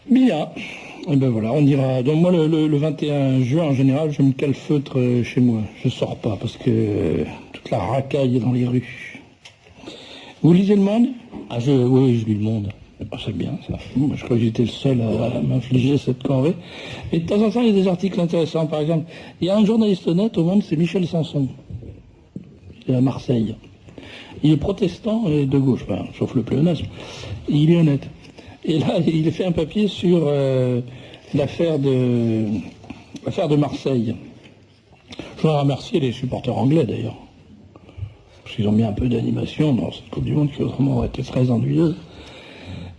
Bien. Et ben voilà, on ira. Donc moi, le 21 juin, en général, je me calfeutre chez moi. Je sors pas parce que toute la racaille est dans les rues. Vous lisez Le Monde? Oui, je lis Le Monde. Ah, c'est bien ça. Moi, je crois que j'étais le seul à m'infliger cette corvée. Et de temps en temps, il y a des articles intéressants. Par exemple, il y a un journaliste honnête au Monde, c'est Michel Sanson. Il est à Marseille. Il est protestant et de gauche, enfin, sauf le pléonasme. Il est honnête. Et là, il a fait un papier sur l'affaire de Marseille. Je voudrais remercier les supporters anglais d'ailleurs. Parce qu'ils ont mis un peu d'animation dans cette Coupe du Monde qui autrement aurait été très ennuyeuse.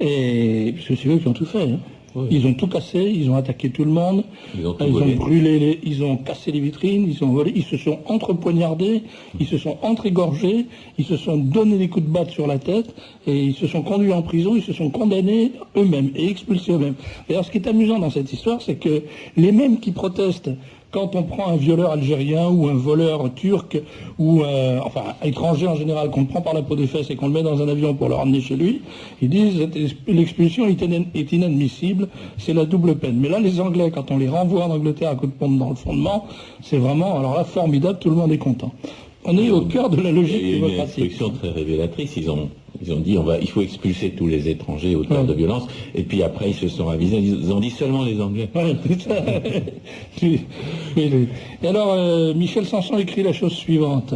Et parce que c'est eux qui ont tout fait. Hein. Oui. Ils ont tout cassé, ils ont attaqué tout le monde, ils ont brûlé, ils ont cassé les vitrines, ils ont volé, ils se sont entrepoignardés, ils se sont entreégorgés, ils se sont donné des coups de batte sur la tête, et ils se sont conduits en prison, ils se sont condamnés eux-mêmes et expulsés eux-mêmes. D'ailleurs, ce qui est amusant dans cette histoire, c'est que les mêmes qui protestent quand on prend un violeur algérien ou un voleur turc ou enfin étranger en général qu'on le prend par la peau des fesses et qu'on le met dans un avion pour le ramener chez lui, ils disent l'expulsion est inadmissible, c'est la double peine. Mais là les Anglais, quand on les renvoie en Angleterre à coup de pompe dans le fondement, c'est vraiment, alors là, formidable, tout le monde est content. On est au cœur de la logique démocratique. Il y a une instruction très révélatrice, ils ont dit il faut expulser tous les étrangers auteurs de violence, et puis après ils se sont avisés, ils ont dit seulement les Anglais. Et alors Michel Sanson écrit la chose suivante.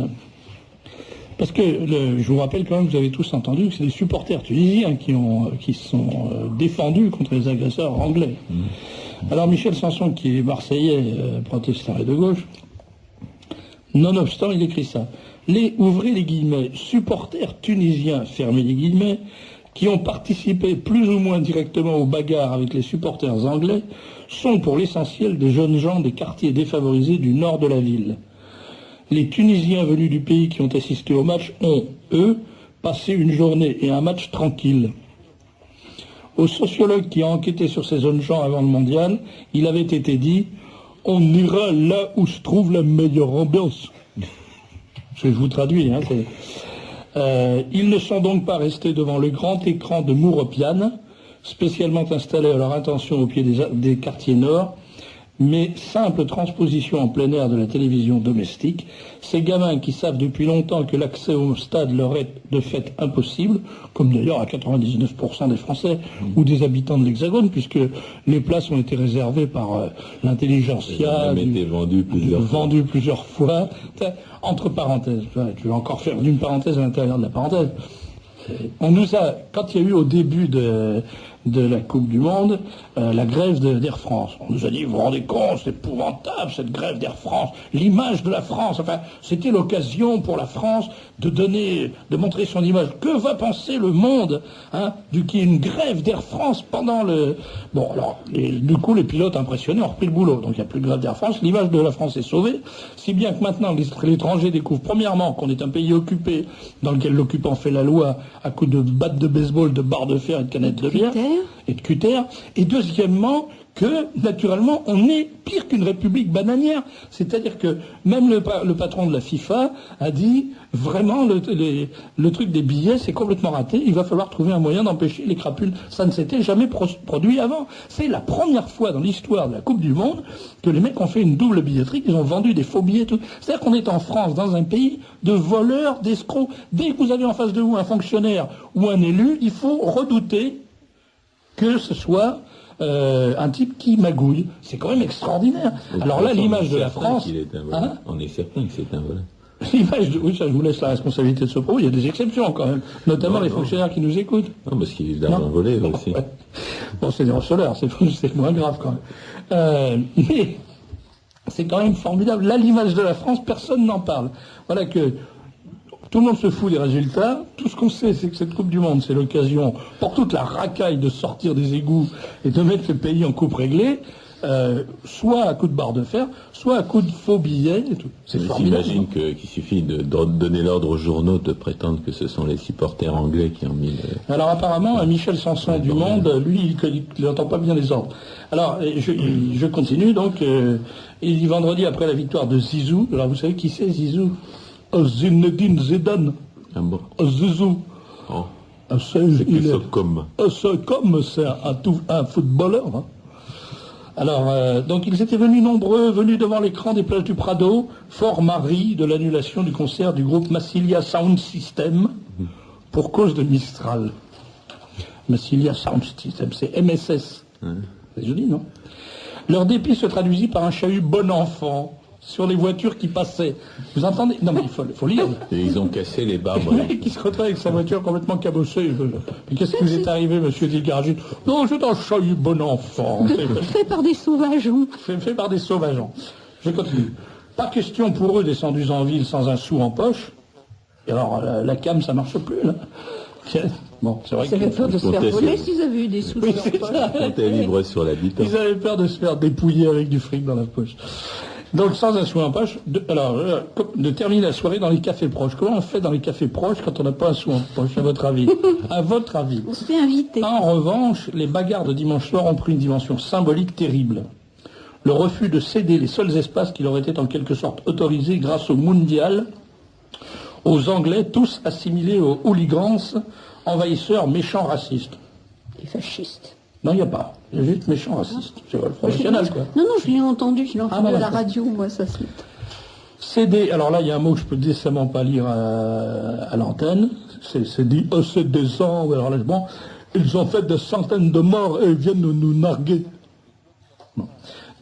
Parce que je vous rappelle quand même, vous avez tous entendu que c'est des supporters tunisiens qui sont défendus contre les agresseurs anglais. Alors Michel Sanson, qui est marseillais, protestant et de gauche, nonobstant, il écrit ça. Ouvrez les guillemets, supporters tunisiens, fermez les guillemets, qui ont participé plus ou moins directement aux bagarres avec les supporters anglais, sont pour l'essentiel des jeunes gens des quartiers défavorisés du nord de la ville. Les Tunisiens venus du pays qui ont assisté au match ont, eux, passé une journée et un match tranquille. Au sociologue qui a enquêté sur ces jeunes gens avant le mondial, il avait été dit « On ira là où se trouve la meilleure ambiance ». Je vous traduis. Hein, ils ne sont donc pas restés devant le grand écran de Mouropiane, spécialement installé à leur intention au pied des quartiers nord, mais simple transposition en plein air de la télévision domestique, ces gamins qui savent depuis longtemps que l'accès au stade leur est de fait impossible, comme d'ailleurs à 99% des Français ou des habitants de l'Hexagone, puisque les places ont été réservées par l'intelligentsia, vendues plusieurs fois. Entre parenthèses, tu vas encore faire une parenthèse à l'intérieur de la parenthèse. On nous a, quand il y a eu au début de la Coupe du Monde, la grève d'Air France. On nous a dit, vous vous rendez compte, c'est épouvantable cette grève d'Air France, l'image de la France, enfin, c'était l'occasion pour la France de montrer son image. Que va penser le monde, hein, qu'il y ait une grève d'Air France pendant le... Bon, alors, du coup, les pilotes impressionnés ont repris le boulot, donc il n'y a plus de grève d'Air France, l'image de la France est sauvée, si bien que maintenant, l'étranger découvre, premièrement, qu'on est un pays occupé, dans lequel l'occupant fait la loi à coups de battes de baseball, de barres de fer et de canettes de bière, et de cutter, et deuxièmement, que, naturellement, on est pire qu'une république bananière. C'est-à-dire que même le patron de la FIFA a dit, vraiment, le truc des billets, c'est complètement raté, il va falloir trouver un moyen d'empêcher les crapules. Ça ne s'était jamais produit avant. C'est la première fois dans l'histoire de la Coupe du Monde que les mecs ont fait une double billetterie, qu'ils ont vendu des faux billets, tout. C'est-à-dire qu'on est en France, dans un pays de voleurs, d'escrocs. Dès que vous avez en face de vous un fonctionnaire ou un élu, il faut redouter que ce soit un type qui magouille. C'est quand même extraordinaire. Alors là, l'image de la France... On est certain que c'est un voleur. L'image de... Oui, ça, je vous laisse la responsabilité de ce propos. Il y a des exceptions quand même, notamment les fonctionnaires qui nous écoutent. Non, parce qu'il y a de l'argent volé aussi. Ouais. Bon, c'est des receleurs, c'est moins grave quand même. Mais c'est quand même formidable. Là, l'image de la France, personne n'en parle. Voilà que... Tout le monde se fout des résultats. Tout ce qu'on sait, c'est que cette Coupe du Monde, c'est l'occasion pour toute la racaille de sortir des égouts et de mettre le pays en coupe réglée, soit à coup de barre de fer, soit à coup de faux billets. Et tout. C'est formidable. J'imagine qu'il suffit de donner l'ordre aux journaux de prétendre que ce sont les supporters anglais qui ont mis... Alors apparemment, Michel Sanson du Monde, lui, il n'entend pas bien les ordres. Alors, je continue. Donc, il dit vendredi, après la victoire de Zizou. Alors, vous savez qui c'est, Zizou? Zinedine Zidane. Ah bon? Zizou. Oh. Comme. C'est un footballeur. Hein. Alors, donc ils étaient venus nombreux, venus devant l'écran des plages du Prado, fort marri de l'annulation du concert du groupe Massilia Sound System pour cause de Mistral. Massilia Sound System, c'est MSS. C'est joli, non? Leur dépit se traduisit par un chahut bon enfant sur les voitures qui passaient. Vous entendez? Non mais il faut lire. Et ils ont cassé les barbes. Qui se retrouve avec sa voiture complètement cabossée. Mais qu'est-ce qui vous est arrivé, monsieur Dilgaragine? Non, c'est un chahut bon enfant. Fait par des sauvageons. Fait par des sauvageons. Je continue. Pas question pour eux descendus en ville sans un sou en poche. Et alors, la cam, ça marche plus, là. Bon, c'est vrai Ils avaient peur de se faire voler s'ils avaient eu des sous dans leur poche. On était libre sur l'habitant. Ils avaient peur de se faire dépouiller avec du fric dans la poche. Donc, sans un sou en poche, de terminer la soirée dans les cafés proches. Comment on fait dans les cafés proches quand on n'a pas un sou en poche, à votre avis? À votre avis. On se fait inviter. En revanche, les bagarres de dimanche soir ont pris une dimension symbolique terrible. Le refus de céder les seuls espaces qui leur étaient en quelque sorte autorisés grâce au mondial, aux Anglais, tous assimilés aux hooligans, envahisseurs, méchants, racistes. Les fascistes. Non, il n'y a pas. Il y a juste méchants, racistes. C'est le Front National, quoi. Non, je l'ai entendu, je l'ai entendu à la d'accord. radio, moi, ça se... Céder, alors là, il y a un mot que je peux décemment pas lire à l'antenne. C'est dit, c'est des ans, alors là, bon, ils ont fait des centaines de morts et ils viennent nous narguer. Bon.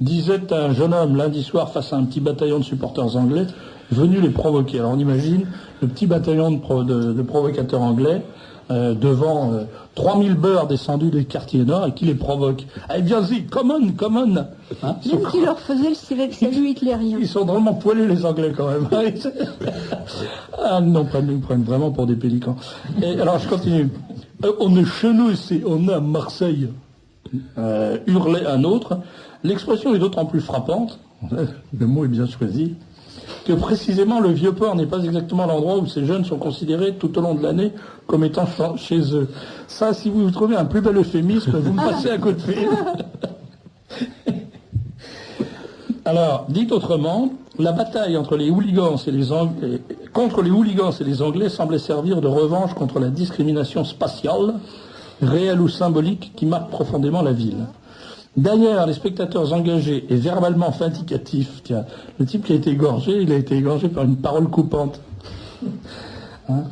Disait un jeune homme lundi soir face à un petit bataillon de supporters anglais venu les provoquer. Alors on imagine le petit bataillon de provocateurs anglais devant 3000 beurs descendus des quartiers nord et qui les provoque. Allez, viens-y, come on. Hein, Même qui leur faisait le salut hitlérien. Ils sont drôlement poilus, les Anglais, quand même. Ah non, ils prennent vraiment pour des pélicans. Et alors, je continue. On est chez nous ici, on est à Marseille. Hurlait un autre. L'expression est d'autant plus frappante, le mot est bien choisi, que précisément le Vieux-Port n'est pas exactement l'endroit où ces jeunes sont considérés tout au long de l'année comme étant chez eux. Ça, si vous trouvez un plus bel euphémisme, vous me passez un coup de fil. Alors, dit autrement, la bataille entre les hooligans et les Anglais, contre les hooligans et les Anglais semblait servir de revanche contre la discrimination spatiale, réelle ou symbolique, qui marque profondément la ville. D'ailleurs, les spectateurs engagés et verbalement vindicatifs, tiens, le type qui a été égorgé, il a été égorgé par une parole coupante. Hein,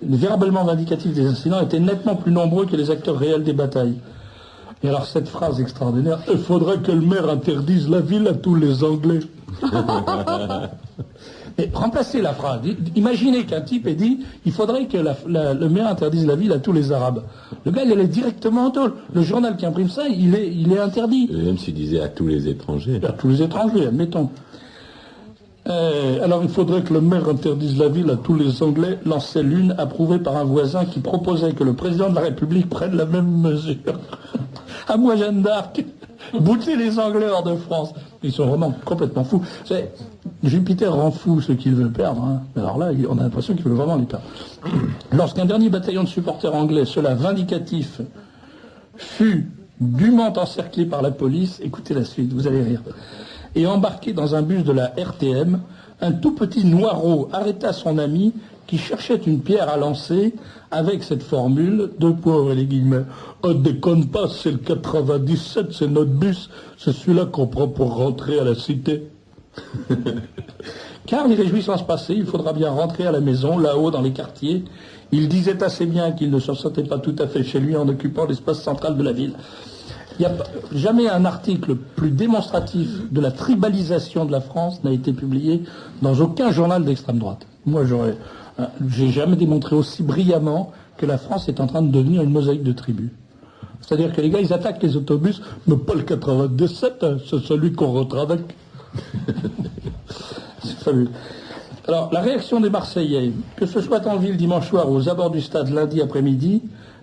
les verbalement vindicatifs des incidents étaient nettement plus nombreux que les acteurs réels des batailles. Et alors cette phrase extraordinaire, il faudrait que le maire interdise la ville à tous les Anglais. Mais remplacez la phrase. Imaginez qu'un type ait dit, il faudrait que le maire interdise la ville à tous les Arabes. Le gars, il allait directement en tôle. Le journal qui imprime ça, il est interdit. Et même s'il disait à tous les étrangers. À tous les étrangers, admettons. Alors il faudrait que le maire interdise la ville à tous les Anglais, lançait l'une, approuvée par un voisin qui proposait que le président de la République prenne la même mesure. À moi, Jeanne d'Arc, bouter les Anglais hors de France. Ils sont vraiment complètement fous. Jupiter rend fou ceux qu'il veut perdre. Hein. Alors là, on a l'impression qu'il veut vraiment les perdre. Lorsqu'un dernier bataillon de supporters anglais, cela vindicatif, fut dûment encerclé par la police, écoutez la suite, vous allez rire, et embarqué dans un bus de la RTM, un tout petit noirot arrêta son ami qui cherchait une pierre à lancer avec cette formule, deux points et les guillemets, « Oh, déconne pas, c'est le 97, c'est notre bus, c'est celui-là qu'on prend pour rentrer à la cité. » Car les réjouissances passées, il faudra bien rentrer à la maison, là-haut dans les quartiers. Il disait assez bien qu'il ne se sentait pas tout à fait chez lui en occupant l'espace central de la ville. Il n'y a jamais un article plus démonstratif de la tribalisation de la France n'a été publié dans aucun journal d'extrême droite. Moi, j'ai jamais démontré aussi brillamment que la France est en train de devenir une mosaïque de tribus. C'est-à-dire que les gars, ils attaquent les autobus, mais pas le 97, hein, c'est celui qu'on rentre avec. C'est fabuleux. Alors, la réaction des Marseillais, que ce soit en ville dimanche soir ou aux abords du stade lundi après-midi,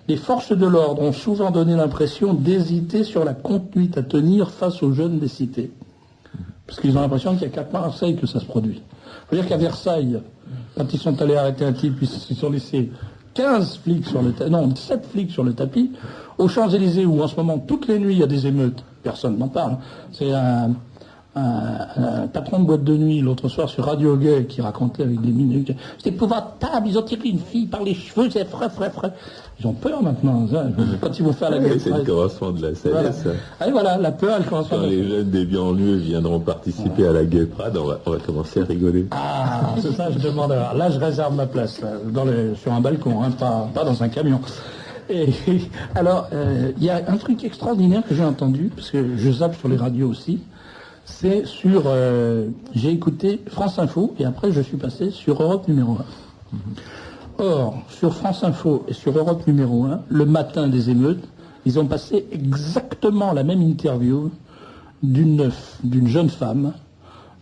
les forces de l'ordre ont souvent donné l'impression d'hésiter sur la conduite à tenir face aux jeunes des cités. Parce qu'ils ont l'impression qu'il n'y a qu'à Marseille que ça se produit. Il faut dire qu'à Versailles, quand ils sont allés arrêter un type, ils sont laissés 15 flics sur le tapis, non, 7 flics sur le tapis. Aux Champs-Élysées, où en ce moment, toutes les nuits, il y a des émeutes, personne n'en parle. C'est un patron de boîte de nuit l'autre soir sur Radio Gay qui racontait avec des minutes, c'est épouvantable, ils ont tiré une fille par les cheveux, c'est frais. Ils ont peur maintenant, hein, quand ils vont faire la Gay C'est le commencement de la scène. voilà. Ça. Et voilà, la peur, elle commence à... Quand les jeunes des Bienvenus viendront participer à la Gay Pride, on va commencer à rigoler. Ah, c'est ça, je demande. Alors, là, je réserve ma place, là, sur un balcon, hein, pas dans un camion. Et alors, il y a un truc extraordinaire que j'ai entendu, parce que je zappe sur les radios aussi, c'est sur... j'ai écouté France Info, et après je suis passé sur Europe numéro 1. Or, sur France Info et sur Europe numéro 1, le matin des émeutes, ils ont passé exactement la même interview d'une jeune femme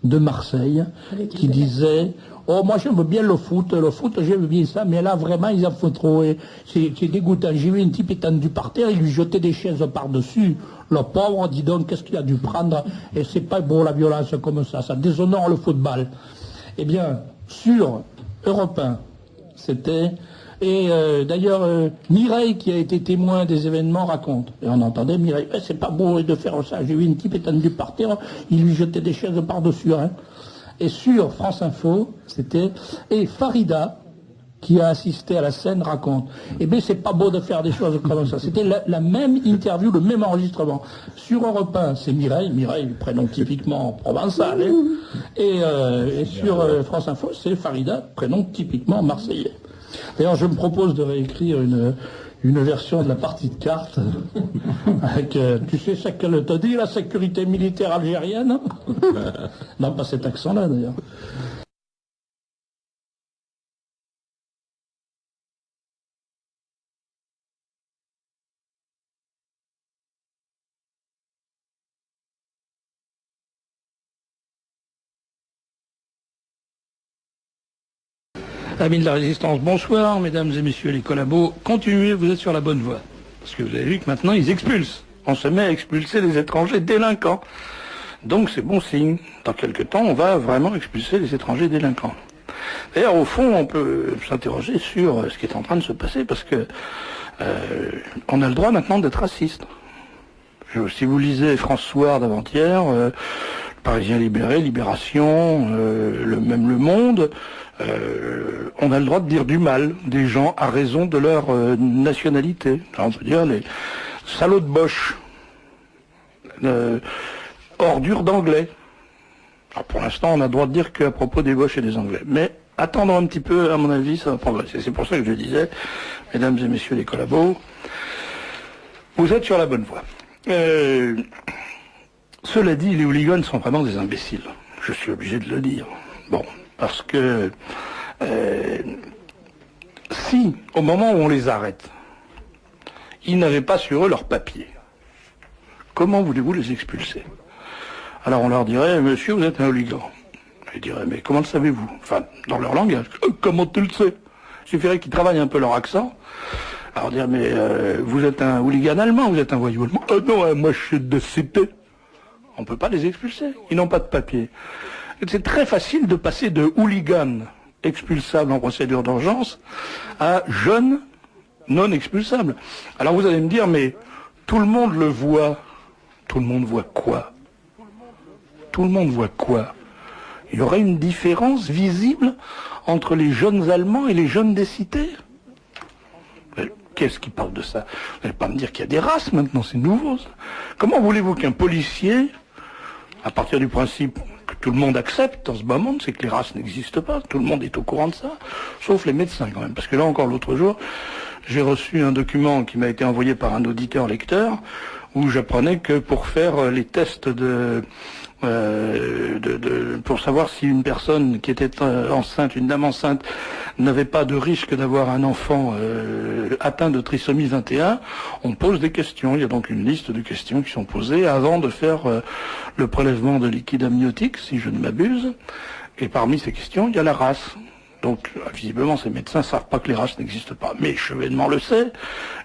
de Marseille qui disait « Oh, moi j'aime bien le foot j'aime bien ça, mais là vraiment ils en font trop, et c'est dégoûtant. J'ai vu un type étendu par terre, il lui jetait des chaises par-dessus, le pauvre, dis donc, qu'est-ce qu'il a dû prendre, et c'est pas beau la violence comme ça déshonore le football. » Eh bien, sur Europe 1, c'était... Et d'ailleurs, Mireille, qui a été témoin des événements, raconte. Et on entendait Mireille, c'est pas beau de faire ça. J'ai vu une type étendue par terre, il lui jetait des chaises par-dessus. Hein. Et sur France Info, c'était... Et Farida, qui a assisté à la scène, raconte. Eh bien, c'est pas beau de faire des choses comme ça. C'était la même interview, le même enregistrement. Sur Europe 1, c'est Mireille, prénom typiquement provençal. Hein. Et sur France Info, c'est Farida, prénom typiquement marseillais. D'ailleurs, je me propose de réécrire une version de la partie de cartes avec, tu sais ce qu'elle te dit, la sécurité militaire algérienne. Non, pas cet accent-là, d'ailleurs. Amis de la Résistance, bonsoir, mesdames et messieurs les collabos. Continuez, vous êtes sur la bonne voie. Parce que vous avez vu que maintenant, ils expulsent. On se met à expulser les étrangers délinquants. Donc c'est bon signe. Dans quelques temps, on va vraiment expulser les étrangers délinquants. D'ailleurs, au fond, on peut s'interroger sur ce qui est en train de se passer, parce que on a le droit maintenant d'être raciste. Si vous lisez François d'avant-hier, Parisien libéré, Libération, même Le Monde, on a le droit de dire du mal des gens à raison de leur nationalité. Alors, on peut dire les salauds de Bosch, ordures d'anglais. Alors pour l'instant, on a le droit de dire qu'à propos des Bosch et des Anglais. Mais attendre un petit peu, à mon avis, ça va progresser. C'est pour ça que je disais, mesdames et messieurs les collabos, vous êtes sur la bonne voie. Cela dit, les hooligans sont vraiment des imbéciles. Je suis obligé de le dire. Bon, parce que si, au moment où on les arrête, ils n'avaient pas sur eux leurs papiers, comment voulez-vous les expulser? Alors on leur dirait, monsieur, vous êtes un hooligan. Ils diraient, mais comment le savez-vous? Enfin, dans leur langage. Comment tu le sais? Il suffirait qu'ils travaillent un peu leur accent. Alors dire, mais vous êtes un hooligan allemand, vous êtes un voyou allemand? Non, moi je suis de cité. On ne peut pas les expulser, ils n'ont pas de papier. C'est très facile de passer de hooligan expulsable en procédure d'urgence à jeune non expulsable. Alors vous allez me dire, mais tout le monde le voit. Tout le monde voit quoi? Tout le monde voit quoi? Il y aurait une différence visible entre les jeunes Allemands et les jeunes des cités? Qu'est-ce qui parle de ça? Vous n'allez pas me dire qu'il y a des races maintenant, c'est nouveau ça. Comment voulez-vous qu'un policier, à partir du principe que tout le monde accepte dans ce bas monde, c'est que les races n'existent pas, tout le monde est au courant de ça, sauf les médecins quand même. Parce que là encore l'autre jour, j'ai reçu un document qui m'a été envoyé par un auditeur-lecteur, où j'apprenais que pour faire les tests pour savoir si une personne qui était enceinte, une dame enceinte, n'avait pas de risque d'avoir un enfant atteint de trisomie 21, on pose des questions. Il y a donc une liste de questions qui sont posées avant de faire le prélèvement de liquide amniotique, si je ne m'abuse. Et parmi ces questions, il y a la race. Donc, visiblement, ces médecins ne savent pas que les races n'existent pas. Mais Chevènement le sait,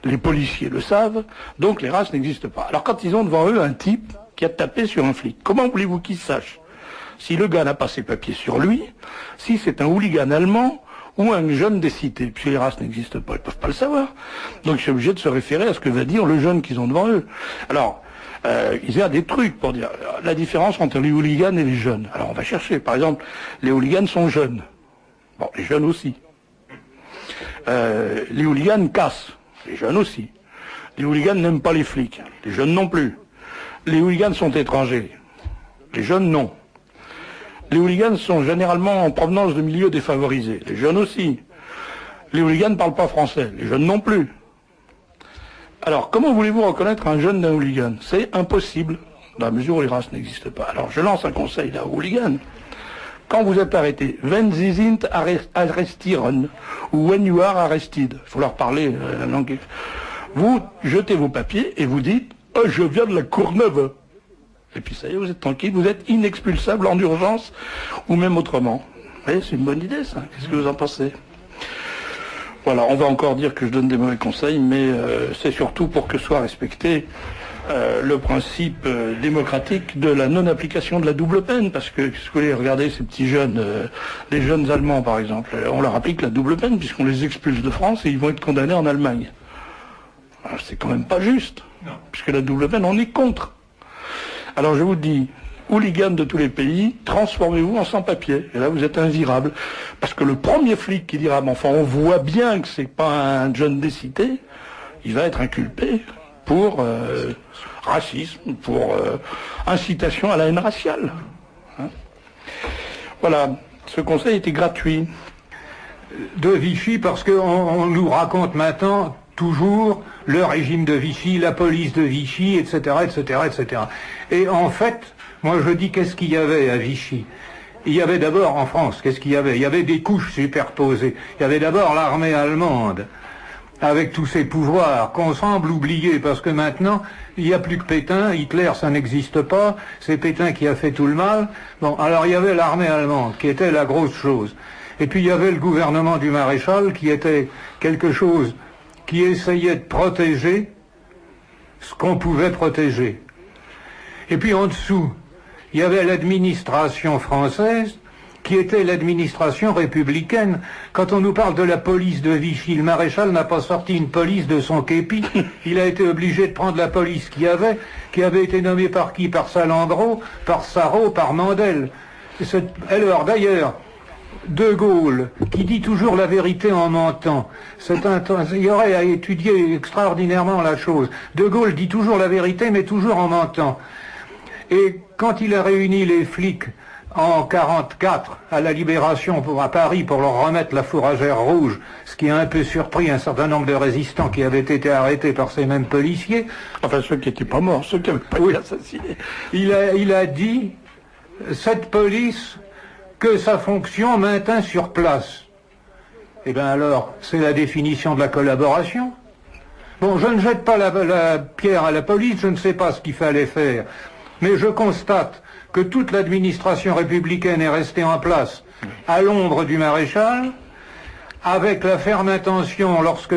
les policiers le savent, donc les races n'existent pas. Alors, quand ils ont devant eux un type qui a tapé sur un flic, comment voulez-vous qu'ils sachent si le gars n'a pas ses papiers sur lui, si c'est un hooligan allemand ou un jeune des cités? Puis les races n'existent pas, ils ne peuvent pas le savoir. Donc, ils sont obligés de se référer à ce que va dire le jeune qu'ils ont devant eux. Alors, il y a des trucs pour dire la différence entre les hooligans et les jeunes. Alors on va chercher, par exemple, les hooligans sont jeunes. Bon, les jeunes aussi. Les hooligans cassent, les jeunes aussi. Les hooligans n'aiment pas les flics, les jeunes non plus. Les hooligans sont étrangers, les jeunes non. Les hooligans sont généralement en provenance de milieux défavorisés, les jeunes aussi. Les hooligans ne parlent pas français, les jeunes non plus. Alors, comment voulez-vous reconnaître un jeune d'un hooligan? C'est impossible, dans la mesure où les races n'existent pas. Alors, je lance un conseil là, aux hooligans. Quand vous êtes arrêté, when Sie sind arrestieren, ou when you are arrested, il faut leur parler la langue. Vous jetez vos papiers et vous dites « Oh, je viens de la Courneuve ». Et puis ça y est, vous êtes tranquille, vous êtes inexpulsable en urgence, ou même autrement. Vous voyez, c'est une bonne idée ça, qu'est-ce que vous en pensez? Voilà, on va encore dire que je donne des mauvais conseils, mais c'est surtout pour que soit respecté le principe démocratique de la non-application de la double peine, parce que, si vous voulez, regardez ces petits jeunes, les jeunes Allemands par exemple, on leur applique la double peine puisqu'on les expulse de France et ils vont être condamnés en Allemagne. Alors, c'est quand même pas juste, puisque la double peine, on est contre. Alors je vous dis, hooligans de tous les pays, transformez-vous en sans-papiers. Et là, vous êtes invirable. Parce que le premier flic qui dira, mais enfin, on voit bien que c'est pas un jeune décité, il va être inculpé pour racisme, pour incitation à la haine raciale. Hein? Voilà, ce conseil était gratuit. De Vichy, parce qu'on nous raconte maintenant toujours le régime de Vichy, la police de Vichy, etc., etc., etc. Et en fait, moi je dis, qu'est-ce qu'il y avait à Vichy? Il y avait d'abord en France, qu'est-ce qu'il y avait? Il y avait des couches superposées. Il y avait d'abord l'armée allemande, avec tous ses pouvoirs, qu'on semble oublier, parce que maintenant, il n'y a plus que Pétain, Hitler ça n'existe pas, c'est Pétain qui a fait tout le mal. Bon, alors il y avait l'armée allemande, qui était la grosse chose. Et puis il y avait le gouvernement du maréchal, qui était quelque chose qui essayait de protéger ce qu'on pouvait protéger. Et puis en dessous, il y avait l'administration française, qui était l'administration républicaine. Quand on nous parle de la police de Vichy, le maréchal n'a pas sorti une police de son képi. Il a été obligé de prendre la police qui avait été nommée par qui? Par Salengro, par Sarraut, par Mandel. Alors d'ailleurs, De Gaulle, qui dit toujours la vérité en mentant, il y aurait à étudier extraordinairement la chose. De Gaulle dit toujours la vérité, mais toujours en mentant. Et quand il a réuni les flics en 1944 à la Libération à Paris pour leur remettre la fourragère rouge, ce qui a un peu surpris un certain nombre de résistants qui avaient été arrêtés par ces mêmes policiers. Enfin, ceux qui n'étaient pas morts, ceux qui n'avaient pas été assassinés. Il a dit, cette police, que sa fonction maintint sur place. Eh bien alors, c'est la définition de la collaboration. Bon, je ne jette pas la pierre à la police, je ne sais pas ce qu'il fallait faire, mais je constate que toute l'administration républicaine est restée en place à l'ombre du maréchal, avec la ferme intention, lorsque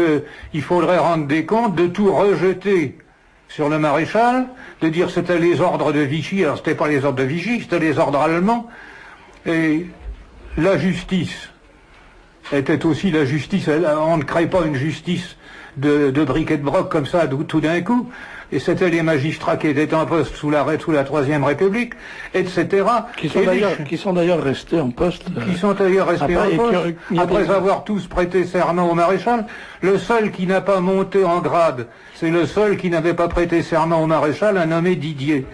il faudrait rendre des comptes, de tout rejeter sur le maréchal, de dire c'était les ordres de Vichy, alors c'était pas les ordres de Vichy, c'était les ordres allemands. Et la justice était aussi la justice. On ne crée pas une justice de bric et de broc comme ça tout d'un coup. Et c'était les magistrats qui étaient en poste sous la Troisième République, etc. Qui sont d'ailleurs restés en poste. Qui sont d'ailleurs restés en poste, après avoir tous prêté serment au maréchal. Le seul qui n'a pas monté en grade, c'est le seul qui n'avait pas prêté serment au maréchal, un nommé Didier.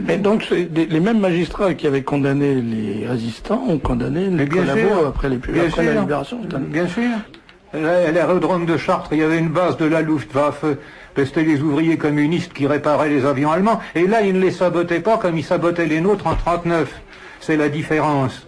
Mais donc, les mêmes magistrats qui avaient condamné les résistants ont condamné les collabos après la libération. Bien sûr. À l'aérodrome de Chartres, il y avait une base de la Luftwaffe. C'était les ouvriers communistes qui réparaient les avions allemands. Et là, ils ne les sabotaient pas comme ils sabotaient les nôtres en 1939. C'est la différence.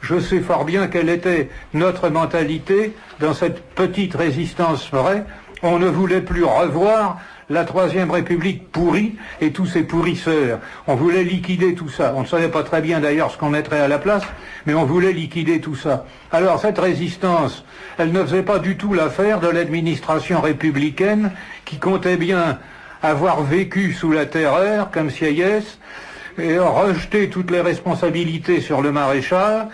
Je sais fort bien quelle était notre mentalité dans cette petite résistance vraie. On ne voulait plus revoir la Troisième République pourrie et tous ses pourrisseurs. On voulait liquider tout ça. On ne savait pas très bien d'ailleurs ce qu'on mettrait à la place, mais on voulait liquider tout ça. Alors cette résistance, elle ne faisait pas du tout l'affaire de l'administration républicaine qui comptait bien avoir vécu sous la terreur, comme Sieyès, et rejeter toutes les responsabilités sur le maréchal,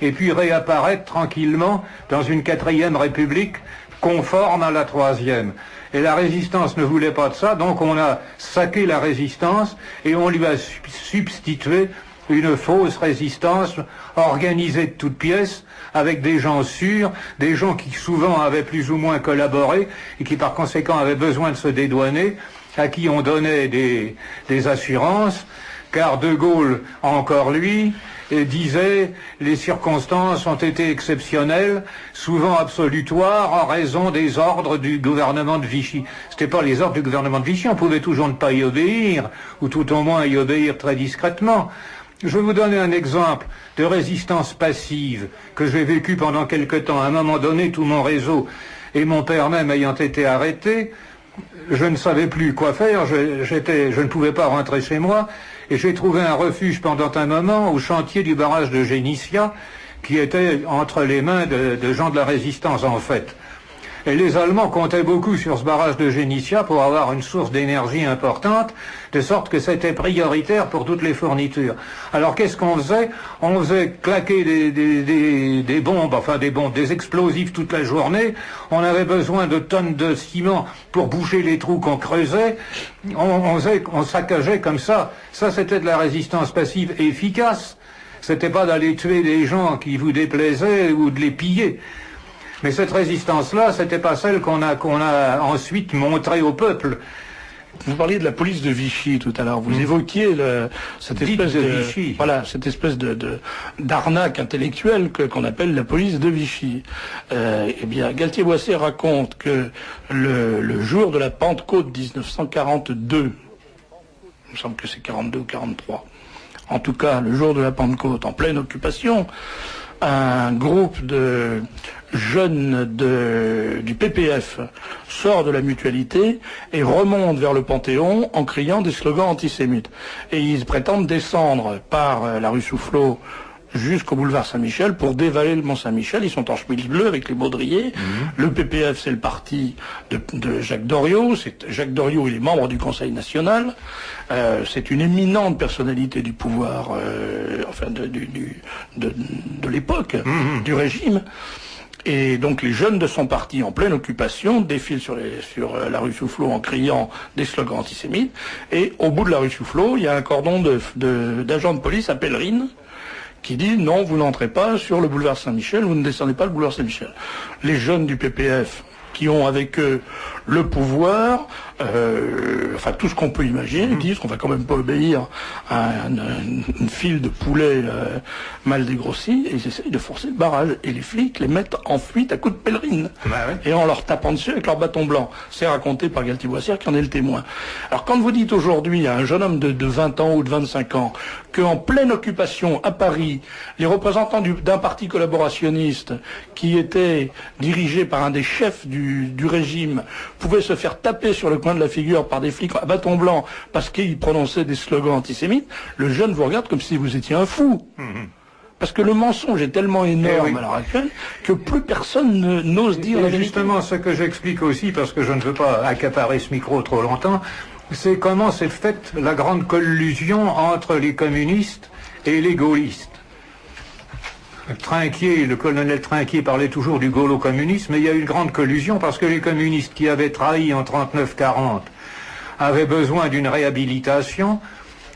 et puis réapparaître tranquillement dans une 4e République conforme à la troisième. Et la résistance ne voulait pas de ça, donc on a saqué la résistance et on lui a substitué une fausse résistance organisée de toutes pièces, avec des gens sûrs, des gens qui souvent avaient plus ou moins collaboré et qui par conséquent avaient besoin de se dédouaner, à qui on donnait des assurances, car De Gaulle, encore lui, disait « les circonstances ont été exceptionnelles, souvent absolutoires, en raison des ordres du gouvernement de Vichy ». C'était pas les ordres du gouvernement de Vichy, on pouvait toujours ne pas y obéir, ou tout au moins y obéir très discrètement. Je vais vous donner un exemple de résistance passive que j'ai vécu pendant quelque temps. À un moment donné, tout mon réseau, et mon père même ayant été arrêté, je ne savais plus quoi faire, je ne pouvais pas rentrer chez moi, et j'ai trouvé un refuge pendant un moment au chantier du barrage de Génissia, qui était entre les mains de gens de la résistance en fait. Et les Allemands comptaient beaucoup sur ce barrage de Génissia pour avoir une source d'énergie importante, de sorte que c'était prioritaire pour toutes les fournitures. Alors qu'est-ce qu'on faisait? On faisait claquer des bombes, des explosifs toute la journée. On avait besoin de tonnes de ciment pour boucher les trous qu'on creusait. On saccageait comme ça. Ça, c'était de la résistance passive efficace. C'était pas d'aller tuer des gens qui vous déplaisaient ou de les piller. Mais cette résistance-là, c'était pas celle qu'on a ensuite montrée au peuple. Vous parliez de la police de Vichy tout à l'heure. Vous évoquiez cette espèce d'arnaque intellectuelle qu'on appelle la police de Vichy. Eh bien, Galtier-Boisset raconte que le jour de la Pentecôte 1942, il me semble que c'est 42 ou 43, en tout cas le jour de la Pentecôte, en pleine occupation, un groupe de jeunes du PPF sort de la mutualité et remonte vers le Panthéon en criant des slogans antisémites. Et ils prétendent descendre par la rue Soufflot jusqu'au boulevard Saint-Michel pour dévaler le Mont-Saint-Michel. Ils sont en chemise bleue avec les baudriers. Le PPF, c'est le parti de Jacques Doriot. Jacques Doriot, il est membre du Conseil national. C'est une éminente personnalité du pouvoir, de l'époque, du régime. Et donc les jeunes de son parti en pleine occupation défilent sur la rue Soufflot en criant des slogans antisémites. Et au bout de la rue Soufflot, il y a un cordon d'agents de police à pèlerine qui dit non, vous n'entrez pas sur le boulevard Saint-Michel, vous ne descendez pas le boulevard Saint-Michel. Les jeunes du PPF qui ont avec eux le pouvoir, tout ce qu'on peut imaginer, disent qu'on va quand même pas obéir à une file de poulets mal dégrossis, et ils essayent de forcer le barrage. Et les flics les mettent en fuite à coups de pèlerine. Et en leur tapant dessus avec leur bâton blanc. C'est raconté par Galtier-Boisset qui en est le témoin. Alors quand vous dites aujourd'hui à un jeune homme de 20 ans ou de 25 ans qu'en pleine occupation à Paris, les représentants d'un parti collaborationniste qui était dirigé par un des chefs du régime pouvaient se faire taper sur le coin de la figure par des flics à bâton blanc parce qu'ils prononçaient des slogans antisémites, le jeune vous regarde comme si vous étiez un fou. Parce que le mensonge est tellement énorme à l'heure actuelle que plus personne n'ose dire la vérité. Justement, ce que j'explique aussi, parce que je ne veux pas accaparer ce micro trop longtemps, c'est comment s'est faite la grande collusion entre les communistes et les gaullistes. Le colonel Trinquier parlait toujours du gaulo-communisme, mais il y a eu une grande collusion parce que les communistes qui avaient trahi en 39-40 avaient besoin d'une réhabilitation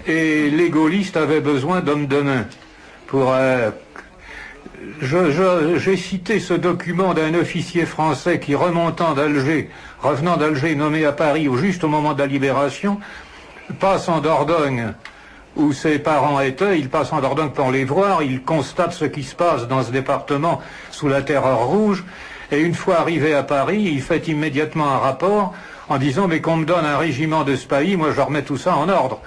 et les gaullistes avaient besoin d'hommes de main. J'ai cité ce document d'un officier français qui, revenant d'Alger, nommé à Paris juste au moment de la libération, passe en Dordogne où ses parents étaient, il passe en Dordogne pour les voir, il constate ce qui se passe dans ce département sous la terreur rouge, et une fois arrivé à Paris, il fait immédiatement un rapport en disant « mais qu'on me donne un régiment de Spahis, moi je remets tout ça en ordre ».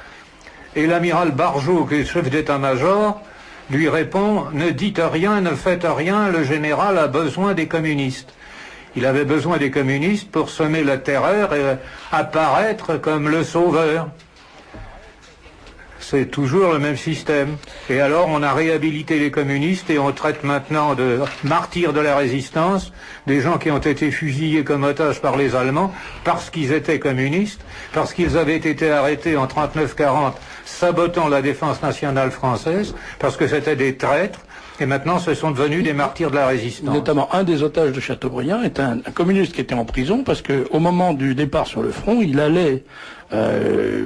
Et l'amiral Barjot, qui est chef d'état-major, lui répond « ne dites rien, ne faites rien, le général a besoin des communistes ». Il avait besoin des communistes pour semer la terreur et apparaître comme le sauveur. C'est toujours le même système. Et alors on a réhabilité les communistes et on traite maintenant de martyrs de la résistance, des gens qui ont été fusillés comme otages par les Allemands parce qu'ils étaient communistes, parce qu'ils avaient été arrêtés en 39-40 sabotant la défense nationale française, parce que c'était des traîtres. Et maintenant, ce sont devenus des martyrs de la résistance. Notamment, un des otages de Chateaubriand est un communiste qui était en prison parce qu'au moment du départ sur le front, il allait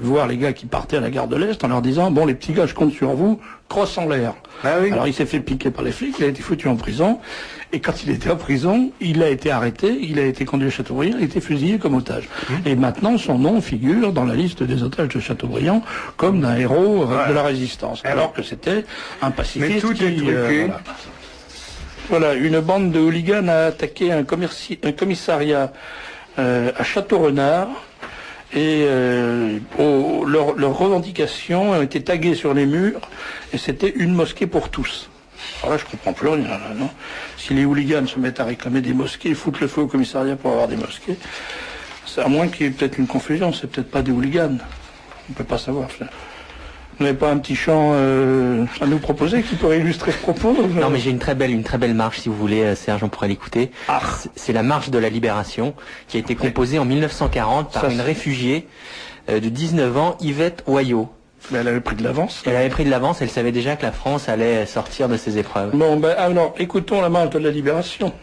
voir les gars qui partaient à la gare de l'Est en leur disant « Bon, les petits gars, je compte sur vous, crosse en l'air. » Ah oui. Alors, il s'est fait piquer par les flics, il a été foutu en prison. Et quand il était en prison, il a été arrêté, il a été conduit à Chateaubriand, il a été fusillé comme otage. Et maintenant, son nom figure dans la liste des otages de Chateaubriand comme d'un héros de la résistance. Alors que c'était un pacifiste. Mais tout est truqué. Voilà, une bande de hooligans a attaqué un commissariat à Château-Renard et leurs revendications ont été taguées sur les murs et c'était une mosquée pour tous. Alors là, je comprends plus rien, là, non? Si les hooligans se mettent à réclamer des mosquées, foutent le feu au commissariat pour avoir des mosquées, c'est à moins qu'il y ait peut-être une confusion, c'est peut-être pas des hooligans. On peut pas savoir. Vous n'avez pas un petit chant à nous proposer qui pourrait illustrer ce propos? Non, mais j'ai une très belle marche, si vous voulez, Serge, on pourrait l'écouter. Ah. C'est la marche de la libération, qui a été composée en 1940 par une réfugiée de 19 ans, Yvette Oyot. Mais elle avait pris de l'avance. Elle avait pris de l'avance, elle savait déjà que la France allait sortir de ses épreuves. Bon, ben alors, écoutons la marche de la libération.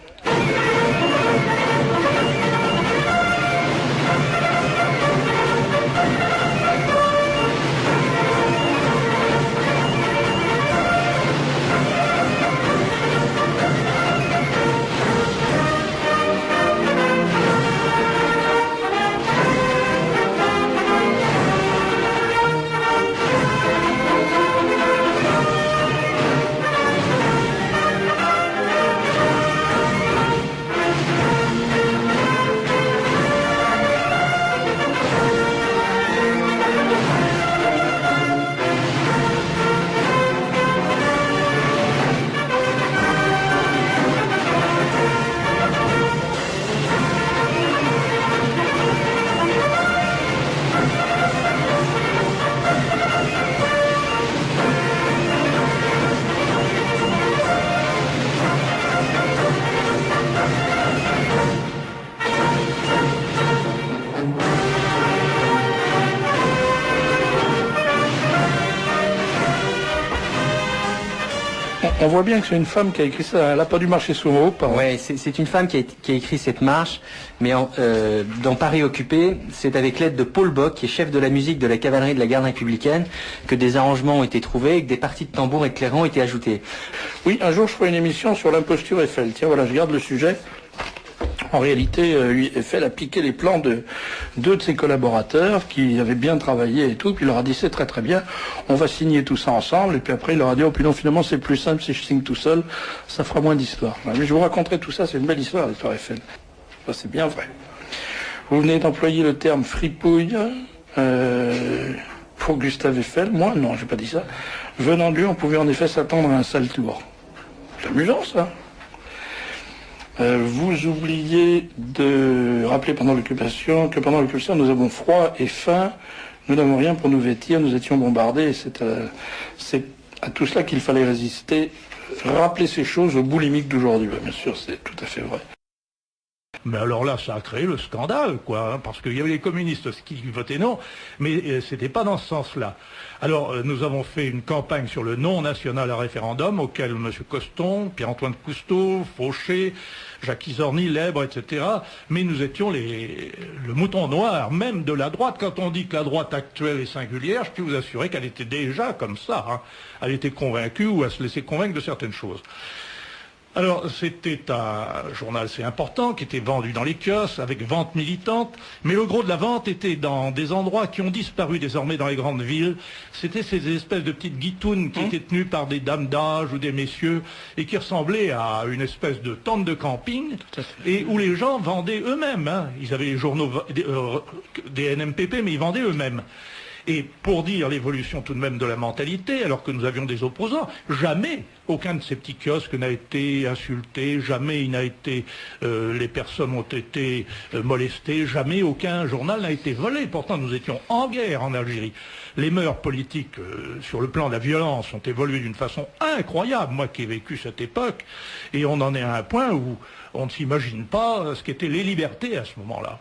On voit bien que c'est une femme qui a écrit ça. Elle n'a pas dû marcher sous haut. Ouais, c'est une femme qui a écrit cette marche, mais dans Paris occupé, c'est avec l'aide de Paul Bock, qui est chef de la musique de la cavalerie de la garde républicaine, que des arrangements ont été trouvés et que des parties de tambour éclairants ont été ajoutées. Oui, un jour je ferai une émission sur l'imposture Eiffel. Tiens, voilà, je garde le sujet. En réalité, Eiffel a piqué les plans de deux de ses collaborateurs qui avaient bien travaillé et tout, puis il leur a dit c'est très très bien, on va signer tout ça ensemble, et puis après il leur a dit oh puis non, finalement c'est plus simple si je signe tout seul, ça fera moins d'histoire. Mais je vous raconterai tout ça, c'est une belle histoire, l'histoire Eiffel. Ça c'est bien vrai. Vous venez d'employer le terme fripouille pour Gustave Eiffel. Moi non, j'ai pas dit ça. Venant de lui, on pouvait en effet s'attendre à un sale tour. C'est amusant ça. Vous oubliez de rappeler que pendant l'occupation, nous avons froid et faim, nous n'avons rien pour nous vêtir, nous étions bombardés, et c'est à tout cela qu'il fallait résister. Rappeler ces choses aux boulimiques d'aujourd'hui, bien sûr, c'est tout à fait vrai. Mais alors là, ça a créé le scandale, quoi, hein, parce qu'il y avait les communistes qui votaient non, mais c'était pas dans ce sens-là. Alors, nous avons fait une campagne sur le non national à référendum, auquel M. Coston, Pierre-Antoine Cousteau, Fauché, Jacques Izorni, Lèbre, etc. Mais nous étions le mouton noir, même de la droite. Quand on dit que la droite actuelle est singulière, je peux vous assurer qu'elle était déjà comme ça. Hein. Elle était convaincue ou elle se laissait convaincre de certaines choses. Alors, c'était un journal assez important qui était vendu dans les kiosques avec vente militante, mais le gros de la vente était dans des endroits qui ont disparu désormais dans les grandes villes. C'était ces espèces de petites guitounes qui étaient tenues par des dames d'âge ou des messieurs et qui ressemblaient à une espèce de tente de camping et où les gens vendaient eux-mêmes. Hein. Ils avaient les journaux des NMPP, mais ils vendaient eux-mêmes. Et pour dire l'évolution tout de même de la mentalité, alors que nous avions des opposants, jamais aucun de ces petits kiosques n'a été insulté, jamais les personnes ont été molestées, jamais aucun journal n'a été volé. Pourtant, nous étions en guerre en Algérie. Les mœurs politiques sur le plan de la violence ont évolué d'une façon incroyable, moi qui ai vécu cette époque, et on en est à un point où on ne s'imagine pas ce qu'étaient les libertés à ce moment-là.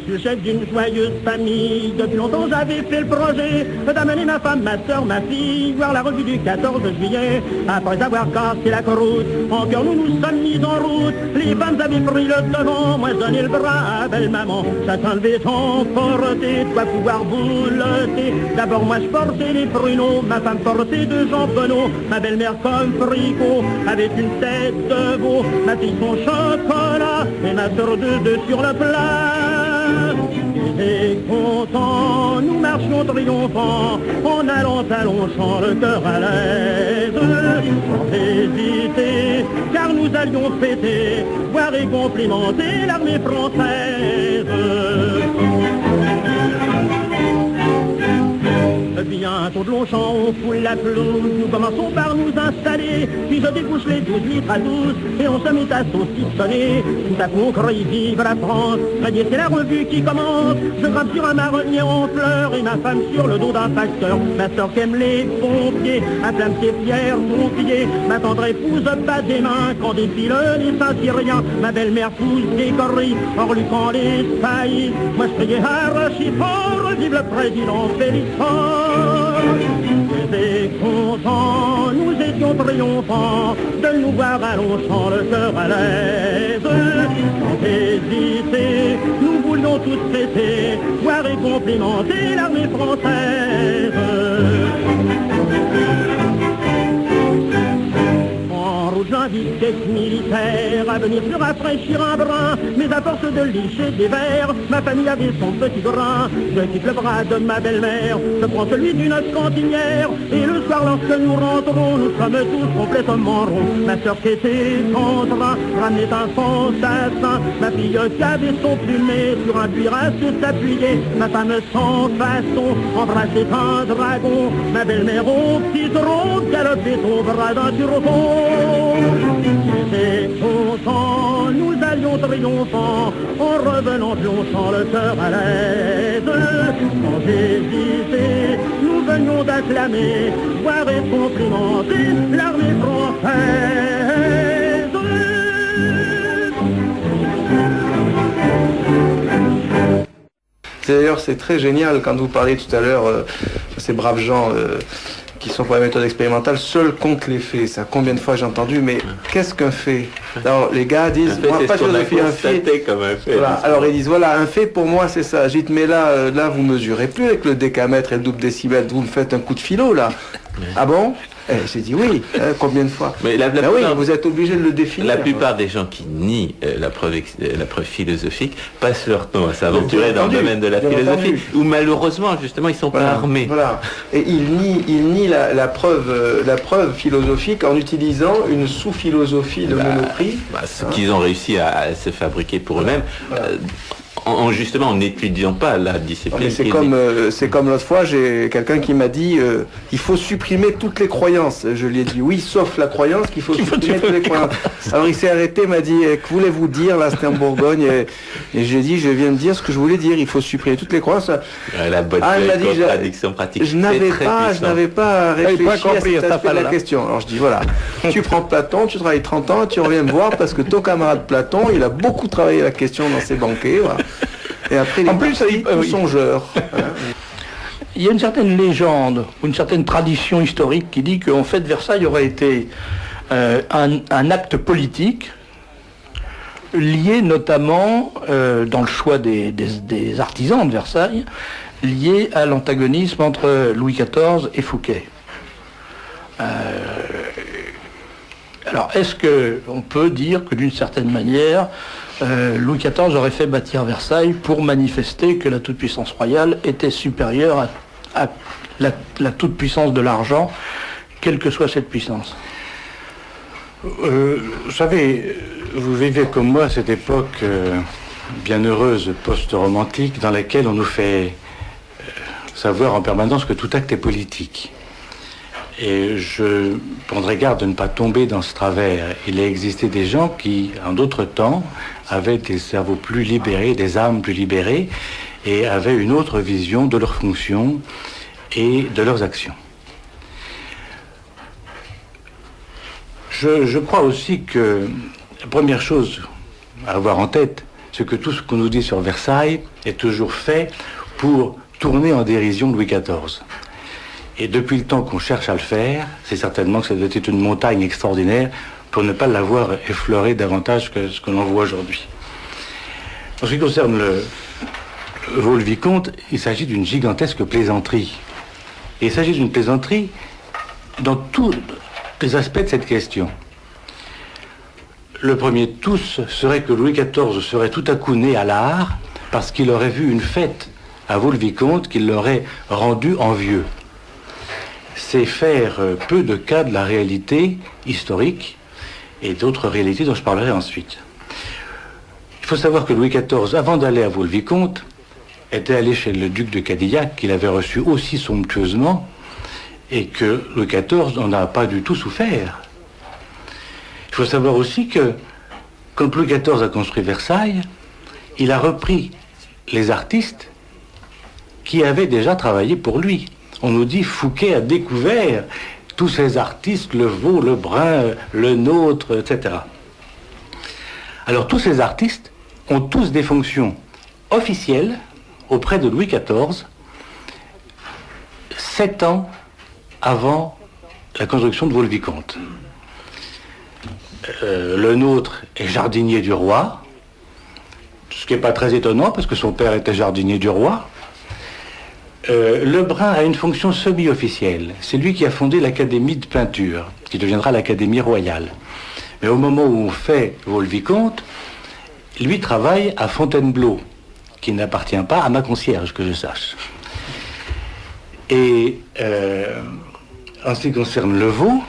Je suis chef d'une joyeuse famille. Depuis longtemps j'avais fait le projet d'amener ma femme, ma soeur, ma fille voir la revue du 14 juillet. Après avoir cassé la croûte, en cœur nous nous sommes mis en route. Les femmes avaient pris le devant, moi je donnais le bras à belle maman. Chacun devait s'emporter, toi pouvoir boulotter. D'abord moi je portais les pruneaux, ma femme portait deux champignons. Ma belle-mère comme fricot, avec une tête de veau. Ma fille son chocolat, et ma soeur deux sur le plat. Et content, nous marchions triomphants, en allant à Longchamp, le cœur à l'aise. Sans hésiter, car nous allions fêter, voir et complimenter l'armée française. Bientôt de Longchamp, on foule la pelouse, nous commençons par nous installer, puis je débouche les 12 litres à 12, et on se met à saucissonner. Tout à coup on crie vive la France, radier c'est la revue qui commence. Je grimpe sur un marronnier en fleurs, et ma femme sur le dos d'un facteur. Ma soeur qui aime les pompiers, inflamme ses fiers pompiers. Ma tendre épouse bat des mains, quand défilent les Saint-Syriens. Ma belle-mère pousse des gorilles, en reluquant les saillies. Moi je criais arraché fort, vive le président Félix-Faure. J'étais content, nous étions triomphants de nous voir à Longchamp, le cœur à l'aise. Sans hésiter, nous voulions tous fêter, voir et complimenter l'armée française. J'invite quelques militaires à venir se rafraîchir un brin, mais à force de licher des vers, ma famille avait son petit grain. Je quitte le bras de ma belle-mère, je prends celui d'une cantinière, et le soir lorsque nous rentrons, nous sommes tous complètement ronds. Ma soeur qui était en train ramenait un fantassin, ma fille qui avait son plumet sur un cuirasse s'appuyait, ma femme sans façon embrassait un dragon, ma belle-mère au petit trot galopait au bras d'un turbon. J'étais content, nous allions triomphants, en revenant de Longchamp, le cœur à l'aise. Sans hésiter, nous venions d'acclamer, voir et complimenter l'armée française. D'ailleurs, c'est très génial quand vous parlez tout à l'heure de ces braves gens qui sont pour la méthode expérimentale, seuls comptent les faits. Ça, combien de fois j'ai entendu, mais qu'est-ce qu'un fait? Alors, les gars disent, moi, pas philosophie, un fait. Comme un fait. Voilà. Alors, ils disent, voilà, un fait, pour moi, c'est ça. J'ai dit, mais là, vous mesurez plus avec le décamètre et le double décimètre, vous me faites un coup de philo, là. Ah bon? J'ai dit oui, combien de fois? Mais la oui, vous êtes obligé de le définir. La plupart des gens qui nient la preuve philosophique passent leur temps à s'aventurer dans le domaine de la philosophie, où malheureusement, justement, ils sont pas armés. Voilà. Et ils nient la preuve philosophique en utilisant une sous-philosophie de Monoprix. Ce qu'ils ont réussi à se fabriquer pour eux-mêmes. Justement, en n'étudiant pas la discipline. C'est comme l'autre fois, j'ai quelqu'un qui m'a dit il faut supprimer toutes les croyances. Je lui ai dit oui, sauf la croyance qu'il faut supprimer toutes les croyances. Alors il s'est arrêté, m'a dit que voulez-vous dire, là c'était en Bourgogne, et j'ai dit je viens de dire ce que je voulais dire, il faut supprimer toutes les croyances. La bonne contradiction pratique. Je n'avais pas réfléchi à cet aspect de la question. Alors je dis voilà, tu prends Platon, tu travailles 30 ans, tu reviens me voir parce que ton camarade Platon, il a beaucoup travaillé la question dans ses banquets. Voilà. Et après, il est songeur. Il y a une certaine légende, ou une certaine tradition historique qui dit qu'en fait Versailles aurait été un acte politique lié notamment, dans le choix des artisans de Versailles, lié à l'antagonisme entre Louis XIV et Fouquet. Alors, est-ce qu'on peut dire que d'une certaine manière, Louis XIV aurait fait bâtir Versailles pour manifester que la toute-puissance royale était supérieure à la toute-puissance de l'argent, quelle que soit cette puissance? Vous savez, vous vivez comme moi cette époque bien heureuse, post-romantique, dans laquelle on nous fait savoir en permanence que tout acte est politique. Et je prendrai garde de ne pas tomber dans ce travers. Il a existé des gens qui, en d'autres temps, avaient des cerveaux plus libérés, des âmes plus libérées, et avaient une autre vision de leurs fonctions et de leurs actions. Je crois aussi que la première chose à avoir en tête, c'est que tout ce qu'on nous dit sur Versailles est toujours fait pour tourner en dérision Louis XIV. Et depuis le temps qu'on cherche à le faire, c'est certainement que ça doit être une montagne extraordinaire pour ne pas l'avoir effleuré davantage que ce que l'on voit aujourd'hui. En ce qui concerne le Vaux-le-Vicomte, il s'agit d'une gigantesque plaisanterie. Et il s'agit d'une plaisanterie dans tous les aspects de cette question. Le premier de tous serait que Louis XIV serait tout à coup né à l'art parce qu'il aurait vu une fête à Vaux-le-Vicomte qui l'aurait rendu envieux. C'est faire peu de cas de la réalité historique et d'autres réalités dont je parlerai ensuite. Il faut savoir que Louis XIV, avant d'aller à Vaux-le-Vicomte, était allé chez le duc de Cadillac, qu'il avait reçu aussi somptueusement, et que Louis XIV n'en a pas du tout souffert. Il faut savoir aussi que, quand Louis XIV a construit Versailles, il a repris les artistes qui avaient déjà travaillé pour lui. On nous dit Fouquet a découvert tous ces artistes, Le Vaux, Le Brun, Le Nôtre, etc. Alors tous ces artistes ont tous des fonctions officielles auprès de Louis XIV, 7 ans avant la construction de Vaux-le-Vicomte. Le Nôtre est jardinier du roi, ce qui n'est pas très étonnant parce que son père était jardinier du roi. Le Brun a une fonction semi-officielle. C'est lui qui a fondé l'Académie de peinture, qui deviendra l'Académie royale. Mais au moment où on fait Vaux-le-Vicomte, lui travaille à Fontainebleau, qui n'appartient pas à ma concierge, que je sache. Et en ce qui concerne Le Vaux,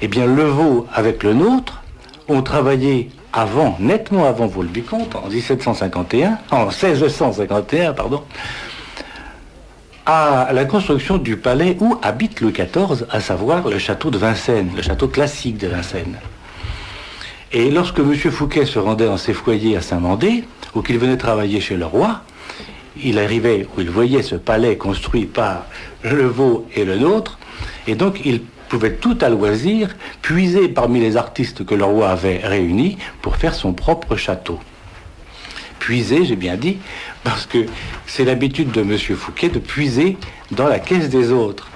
eh bien Le Vaux avec Le Nôtre ont travaillé avant, nettement avant Vaux-le-Vicomte, en 1651, pardon, à la construction du palais où habite Louis XIV, à savoir le château de Vincennes, le château classique de Vincennes. Et lorsque M. Fouquet se rendait dans ses foyers à Saint-Mandé, ou qu'il venait travailler chez le roi, il arrivait où il voyait ce palais construit par Le Vaux et Le Nôtre, et donc il pouvait tout à loisir puiser parmi les artistes que le roi avait réunis pour faire son propre château. Puiser, j'ai bien dit, parce que c'est l'habitude de M. Fouquet de puiser dans la caisse des autres.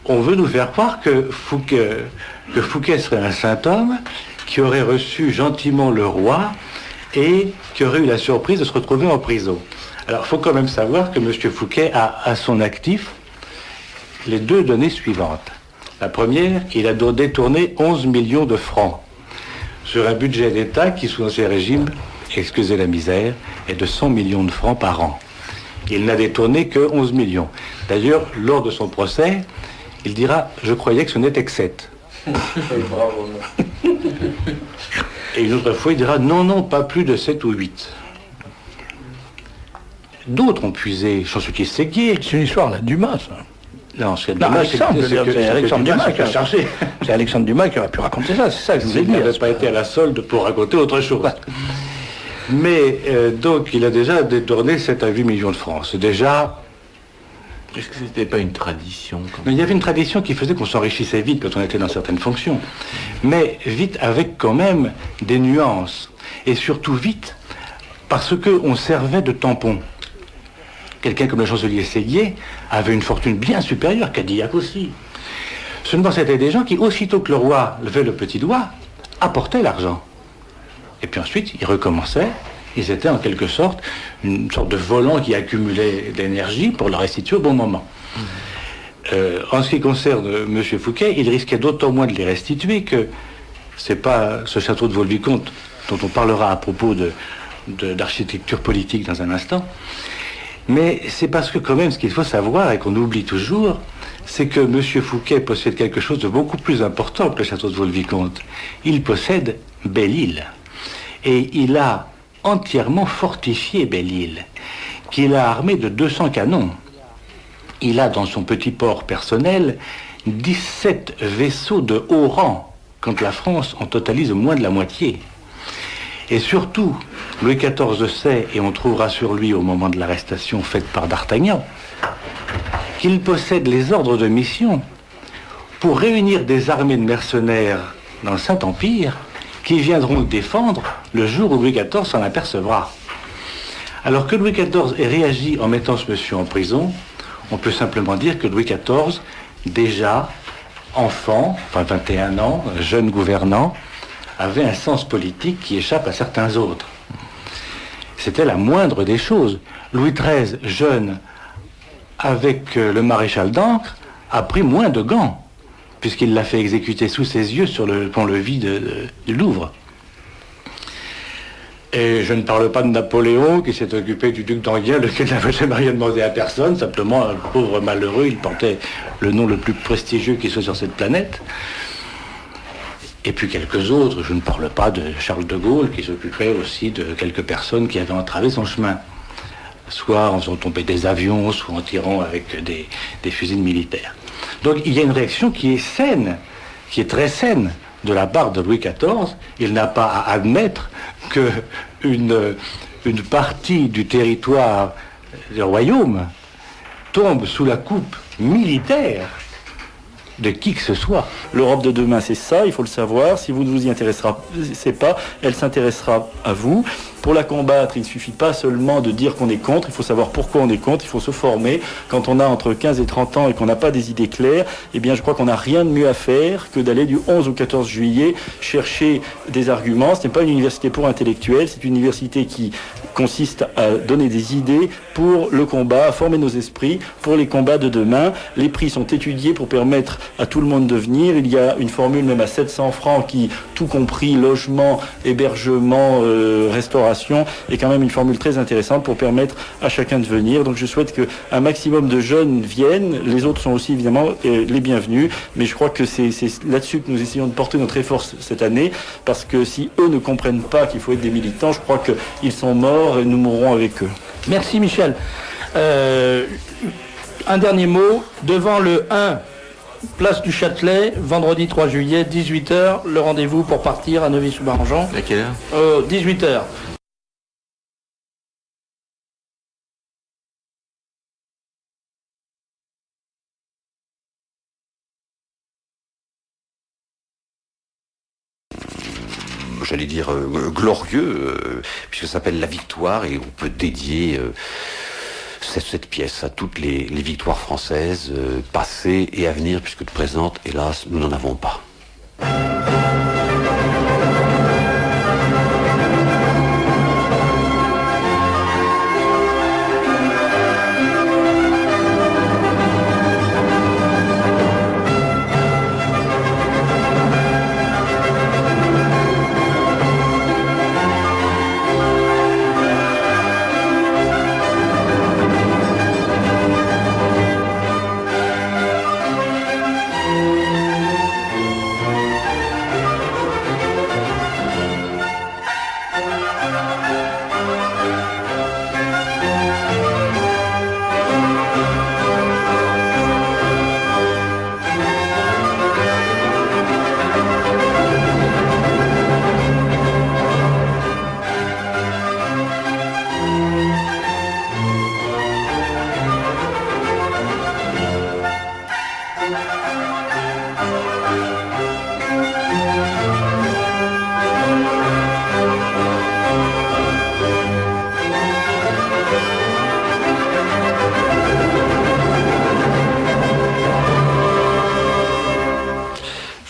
On veut nous faire croire que Fouquet serait un saint homme qui aurait reçu gentiment le roi et qui aurait eu la surprise de se retrouver en prison. Alors, il faut quand même savoir que M. Fouquet a à son actif les 2 données suivantes. La première, il a détourné 11 millions de francs sur un budget d'État qui, sous Ancien Régime, excusez la misère, est de 100 millions de francs par an. Il n'a détourné que 11 millions. D'ailleurs, lors de son procès, il dira « Je croyais que ce n'était que 7 ». Et une autre fois, il dira « Non, non, pas plus de 7 ou 8 ». D'autres ont puisé, Chanceutier-Séguier. C'est une histoire, là, Dumas, ça. Non, c'est Alexandre Dumas qui a cherché. C'est Alexandre Dumas qui aurait pu raconter ça, c'est ça que je vous ai dit. Il n'avait pas été à la solde pour raconter autre chose. Mais donc, il a déjà détourné 7 à 8 millions de francs. C'est déjà... Est-ce que c'était pas une tradition Mais il y avait une tradition qui faisait qu'on s'enrichissait vite quand on était dans certaines fonctions. Mais vite avec quand même des nuances. Et surtout vite parce qu'on servait de tampon. Quelqu'un comme le Chancelier-Séguier avait une fortune bien supérieure, Cadillac aussi. Seulement, c'était des gens qui, aussitôt que le roi levait le petit doigt, apportaient l'argent. Et puis ensuite, ils recommençaient. Ils étaient en quelque sorte une sorte de volant qui accumulait de l'énergie pour le restituer au bon moment. En ce qui concerne M. Fouquet, il risquait d'autant moins de les restituer que c'est pas ce château de Vaux-le-Vicomte dont on parlera à propos d'architecture politique dans un instant. Mais c'est parce que quand même ce qu'il faut savoir et qu'on oublie toujours, c'est que M. Fouquet possède quelque chose de beaucoup plus important que le château de Vaux-le-Vicomte. Il possède Belle-Île. Et il a entièrement fortifié Belle-Île, qu'il a armé de 200 canons. Il a dans son petit port personnel 17 vaisseaux de haut rang, quand la France en totalise moins de la moitié. Et surtout, Louis XIV sait, et on trouvera sur lui au moment de l'arrestation faite par d'Artagnan, qu'il possède les ordres de mission pour réunir des armées de mercenaires dans le Saint-Empire qui viendront le défendre le jour où Louis XIV s'en apercevra. Alors que Louis XIV ait réagi en mettant ce monsieur en prison, on peut simplement dire que Louis XIV, déjà enfant, enfin 21 ans, jeune gouvernant, avait un sens politique qui échappe à certains autres. C'était la moindre des choses. Louis XIII, jeune, avec le maréchal d'Ancre, a pris moins de gants, puisqu'il l'a fait exécuter sous ses yeux sur le pont-levis du Louvre. Et je ne parle pas de Napoléon, qui s'est occupé du duc d'Enghien, lequel n'avait jamais rien demandé à personne, simplement un pauvre malheureux, il portait le nom le plus prestigieux qui soit sur cette planète. Et puis quelques autres, je ne parle pas de Charles de Gaulle, qui s'occupait aussi de quelques personnes qui avaient entravé son chemin, soit en faisant tomber des avions, soit en tirant avec des fusils militaires. Donc il y a une réaction qui est saine, qui est très saine, de la part de Louis XIV. Il n'a pas à admettre qu'une partie du territoire du royaume tombe sous la coupe militaire de qui que ce soit. L'Europe de demain, c'est ça, il faut le savoir. Si vous ne vous y intéressez pas, elle s'intéressera à vous. Pour la combattre, il ne suffit pas seulement de dire qu'on est contre, il faut savoir pourquoi on est contre, il faut se former. Quand on a entre 15 et 30 ans et qu'on n'a pas des idées claires, eh bien je crois qu'on n'a rien de mieux à faire que d'aller du 11 au 14 juillet chercher des arguments. Ce n'est pas une université pour intellectuels, c'est une université qui consiste à donner des idées pour le combat, à former nos esprits pour les combats de demain. Les prix sont étudiés pour permettre à tout le monde de venir. Il y a une formule même à 700 francs qui, tout compris, logement, hébergement, restauration, est quand même une formule très intéressante pour permettre à chacun de venir. Donc je souhaite qu'un maximum de jeunes viennent. Les autres sont aussi évidemment les bienvenus. Mais je crois que c'est là-dessus que nous essayons de porter notre effort cette année, parce que si eux ne comprennent pas qu'il faut être des militants, je crois qu'ils sont morts et nous mourrons avec eux. Merci Michel. Un dernier mot. Devant le 1, place du Châtelet, vendredi 3 juillet, 18h, le rendez-vous pour partir à Neuville-sous-Barangeon. À quelle heure 18h. J'allais dire glorieux, puisque ça s'appelle La Victoire, et on peut dédier cette pièce à toutes les victoires françaises, passées et à venir, puisque de présentes, hélas, nous n'en avons pas.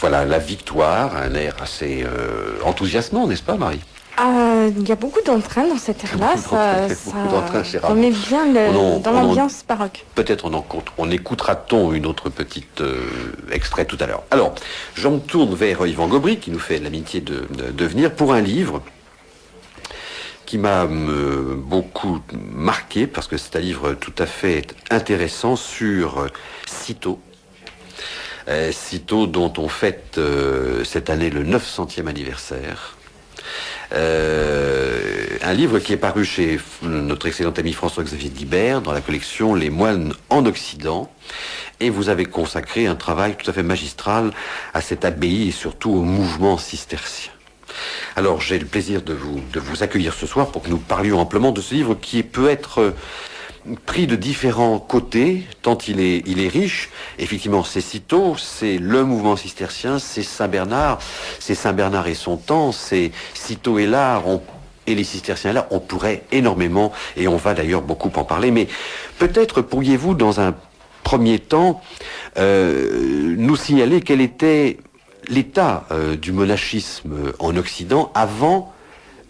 Voilà, La Victoire, un air assez enthousiasmant, n'est-ce pas, Marie? Il y a beaucoup d'entrain dans cette air-là, ça remet bien dans l'ambiance baroque. Peut-être on écoutera-t-on une autre petite extrait tout à l'heure. Alors, je me tourne vers Yvan Gobry, qui nous fait l'amitié de venir pour un livre qui m'a beaucoup marqué, parce que c'est un livre tout à fait intéressant sur Cîteaux. Cîteaux dont on fête cette année le 900e anniversaire. Un livre qui est paru chez notre excellent ami François-Xavier Guibert dans la collection Les Moines en Occident, et vous avez consacré un travail tout à fait magistral à cette abbaye et surtout au mouvement cistercien. Alors j'ai le plaisir de vous accueillir ce soir pour que nous parlions amplement de ce livre qui peut être pris de différents côtés, tant il est riche. Effectivement, c'est Cîteaux, c'est le mouvement cistercien, c'est Saint-Bernard et son temps, c'est Cîteaux et l'art, et les cisterciens là, on pourrait énormément, et on va d'ailleurs beaucoup en parler, mais peut-être pourriez-vous, dans un premier temps, nous signaler quel était l'état du monachisme en Occident avant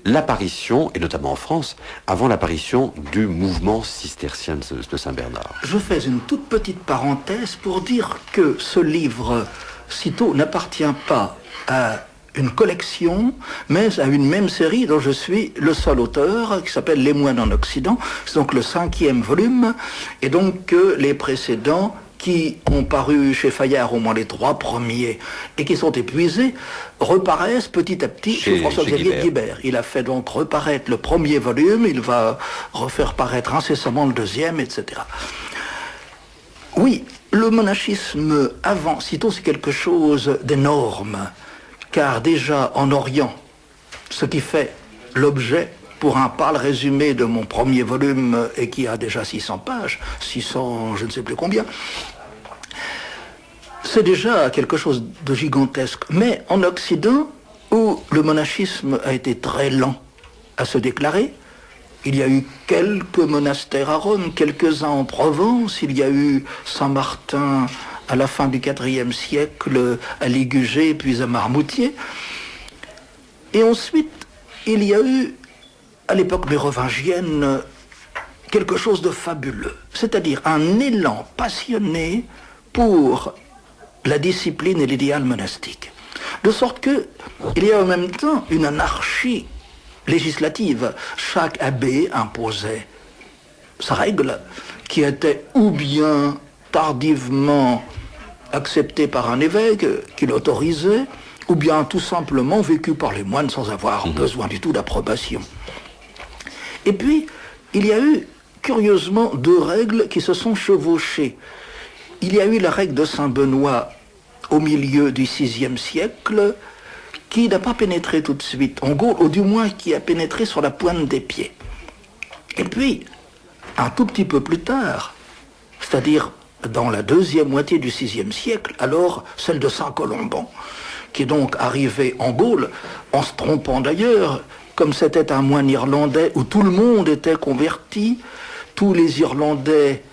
l'apparition, et notamment en France, avant l'apparition du mouvement cistercien de Saint-Bernard. Je fais une toute petite parenthèse pour dire que ce livre, Cîteaux, n'appartient pas à une collection, mais à une même série dont je suis le seul auteur, qui s'appelle Les Moines en Occident. C'est donc le 5e volume, et donc les précédents qui ont paru chez Fayard, au moins les 3 premiers, et qui sont épuisés, reparaissent petit à petit chez François-Xavier Guibert. Il a fait donc reparaître le 1er volume, il va refaire paraître incessamment le 2e, etc. Oui, le monachisme avant Cîteaux, c'est quelque chose d'énorme, car déjà en Orient, ce qui fait l'objet pour un pâle résumé de mon premier volume, et qui a déjà 600 pages, 600 je ne sais plus combien, c'est déjà quelque chose de gigantesque. Mais en Occident, où le monachisme a été très lent à se déclarer, il y a eu quelques monastères à Rome, quelques-uns en Provence, il y a eu Saint-Martin à la fin du IVe siècle, à Ligugé, puis à Marmoutier. Et ensuite, il y a eu, à l'époque mérovingienne, quelque chose de fabuleux, c'est-à-dire un élan passionné pour la discipline et l'idéal monastique. De sorte que il y a en même temps une anarchie législative. Chaque abbé imposait sa règle, qui était ou bien tardivement acceptée par un évêque qui l'autorisait, ou bien tout simplement vécue par les moines sans avoir besoin du tout d'approbation. Et puis, il y a eu, curieusement, 2 règles qui se sont chevauchées. Il y a eu la règle de Saint-Benoît au milieu du VIe siècle, qui n'a pas pénétré tout de suite en Gaule, ou du moins qui a pénétré sur la pointe des pieds. Et puis, un tout petit peu plus tard, c'est-à-dire dans la 2e moitié du VIe siècle, alors celle de Saint-Colomban, qui est donc arrivée en Gaule, en se trompant d'ailleurs, comme c'était un moine irlandais où tout le monde était converti, tous les Irlandais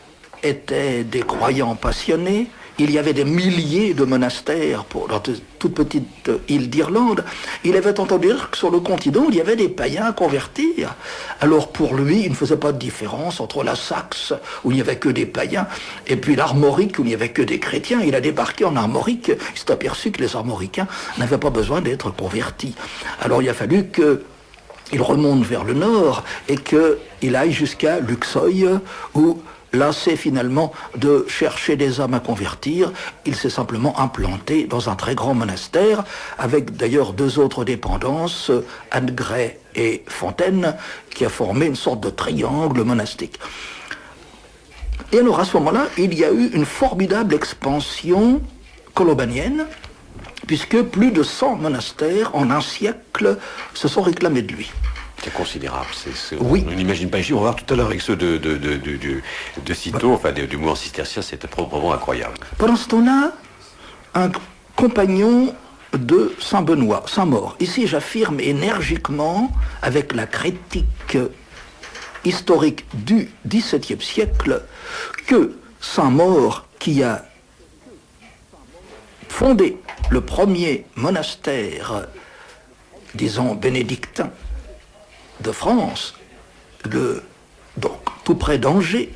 étaient des croyants passionnés, il y avait des milliers de monastères dans toute petite île d'Irlande. Il avait entendu dire que sur le continent, il y avait des païens à convertir. Alors pour lui, il ne faisait pas de différence entre la Saxe, où il n'y avait que des païens, et puis l'Armorique, où il n'y avait que des chrétiens. Il a débarqué en Armorique, il s'est aperçu que les Armoricains n'avaient pas besoin d'être convertis. Alors il a fallu qu'il remonte vers le nord, et qu'il aille jusqu'à Luxeuil, où lassé finalement de chercher des âmes à convertir, il s'est simplement implanté dans un très grand monastère, avec d'ailleurs 2 autres dépendances, Annegray et Fontaine, qui a formé une sorte de triangle monastique. Et alors à ce moment-là, il y a eu une formidable expansion colobanienne, puisque plus de 100 monastères en un siècle se sont réclamés de lui. C'est considérable. Oui. On n'imagine pas ici. On va voir tout à l'heure avec ceux de Cîteaux, enfin du mouvement cistercien, c'est proprement incroyable. Pendant ce temps-là, un compagnon de Saint-Benoît, Saint-Maur. Ici, j'affirme énergiquement, avec la critique historique du XVIIe siècle, que Saint-Maur, qui a fondé le premier monastère, disons, bénédictin, de France, donc tout près d'Angers,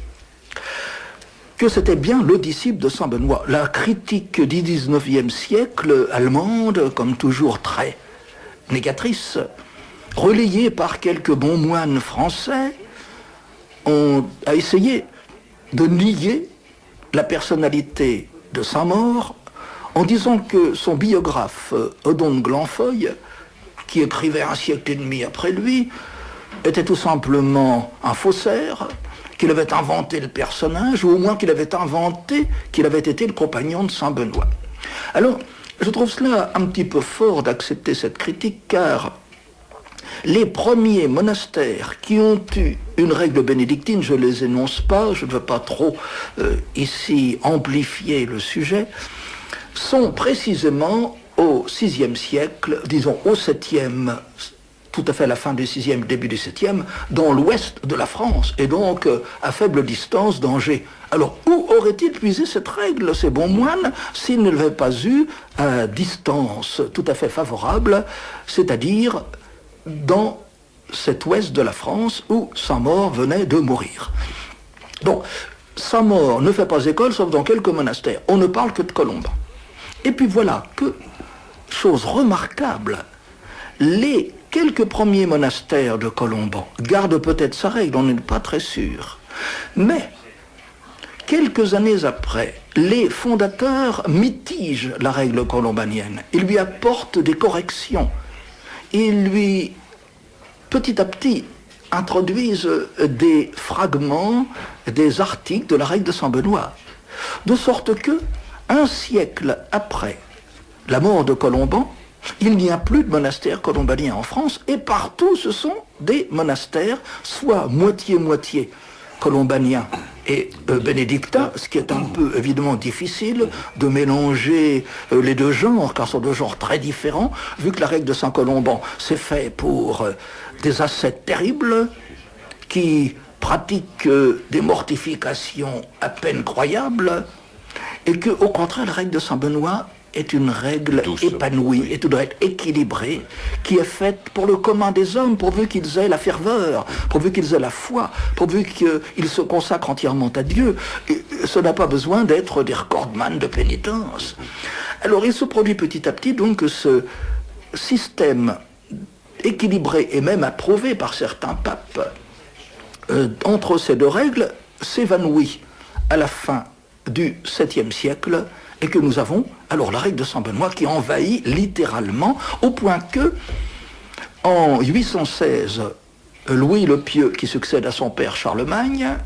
que c'était bien le disciple de Saint-Benoît. La critique du XIXe siècle allemande, comme toujours très négatrice, relayée par quelques bons moines français, a essayé de nier la personnalité de Saint-Maur en disant que son biographe, Odon de Glanfeuille, qui écrivait un siècle et demi après lui, était tout simplement un faussaire, qu'il avait inventé le personnage, ou au moins qu'il avait inventé qu'il avait été le compagnon de Saint-Benoît. Alors, je trouve cela un petit peu fort d'accepter cette critique, car Les premiers monastères qui ont eu une règle bénédictine, je ne les énonce pas, je ne veux pas trop ici amplifier le sujet, sont précisément au VIe siècle, disons au 7e, tout à fait à la fin du 6e, début du 7e, dans l'ouest de la France, et donc à faible distance d'Angers. Alors, où aurait-il puisé cette règle, ces bons moines, s'ils ne l'avaient pas eu à distance tout à fait favorable, c'est-à-dire dans cet ouest de la France où Saint-Maur venait de mourir. Donc, Saint-Maur ne fait pas école, sauf dans quelques monastères. On ne parle que de Colomban. Et puis voilà que, chose remarquable, les quelques premiers monastères de Colomban gardent peut-être sa règle, on n'est pas très sûr. Mais, quelques années après, les fondateurs mitigent la règle colombanienne. Ils lui apportent des corrections. Ils lui, petit à petit, introduisent des fragments, des articles de la règle de Saint-Benoît. De sorte que, un siècle après la mort de Colomban, il n'y a plus de monastères colombaniens en France, et partout ce sont des monastères, soit moitié-moitié colombaniens et bénédictins, ce qui est un peu évidemment difficile de mélanger les deux genres, car ce sont deux genres très différents, vu que la règle de Saint-Colomban s'est faite pour des ascètes terribles qui pratiquent des mortifications à peine croyables, et que, au contraire, la règle de Saint-Benoît est une règle épanouie, est une règle équilibrée, qui est faite pour le commun des hommes, pourvu qu'ils aient la ferveur, pourvu qu'ils aient la foi, pourvu qu'ils se consacrent entièrement à Dieu. Et ça n'a pas besoin d'être des recordman de pénitence. Alors il se produit petit à petit donc ce système équilibré et même approuvé par certains papes entre ces deux règles s'évanouit à la fin du 7e siècle, et que nous avons alors la règle de Saint-Benoît qui envahit littéralement, au point que, en 816, Louis le Pieux, qui succède à son père Charlemagne,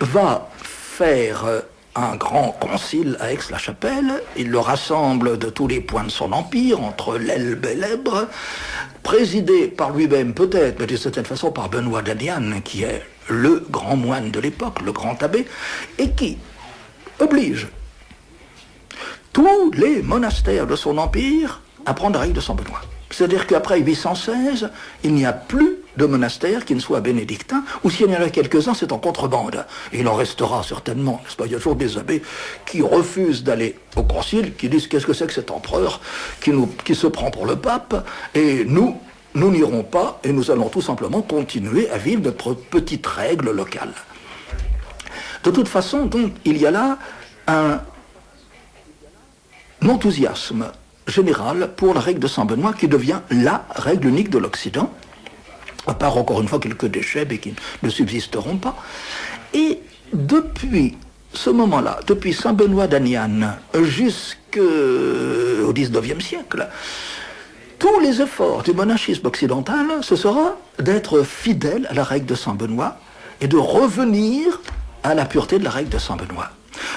va faire un grand concile à Aix-la-Chapelle. Il le rassemble de tous les points de son empire, entre l'Elbe et l'Ebre, présidé par lui-même peut-être, mais d'une certaine façon par Benoît d'Aniane, qui est le grand moine de l'époque, le grand abbé, et qui oblige tous les monastères de son empire à prendre la règle de Saint-Benoît. C'est-à-dire qu'après 816, il n'y a plus de monastères qui ne soient bénédictins, ou s'il y en a quelques-uns, c'est en contrebande. Et il en restera certainement, n'est-ce pas? Il y a toujours des abbés qui refusent d'aller au concile, qui disent qu'est-ce que c'est que cet empereur qui se prend pour le pape, et nous n'irons pas, et nous allons tout simplement continuer à vivre notre petite règle locale. De toute façon, donc, il y a là un enthousiasme général pour la règle de Saint-Benoît qui devient la règle unique de l'Occident, à part encore une fois quelques déchets mais qui ne subsisteront pas. Et depuis ce moment-là, depuis Saint-Benoît d'Aniane jusqu'au XIXe siècle, tous les efforts du monachisme occidental, ce sera d'être fidèle à la règle de Saint-Benoît et de revenir à la pureté de la règle de Saint-Benoît.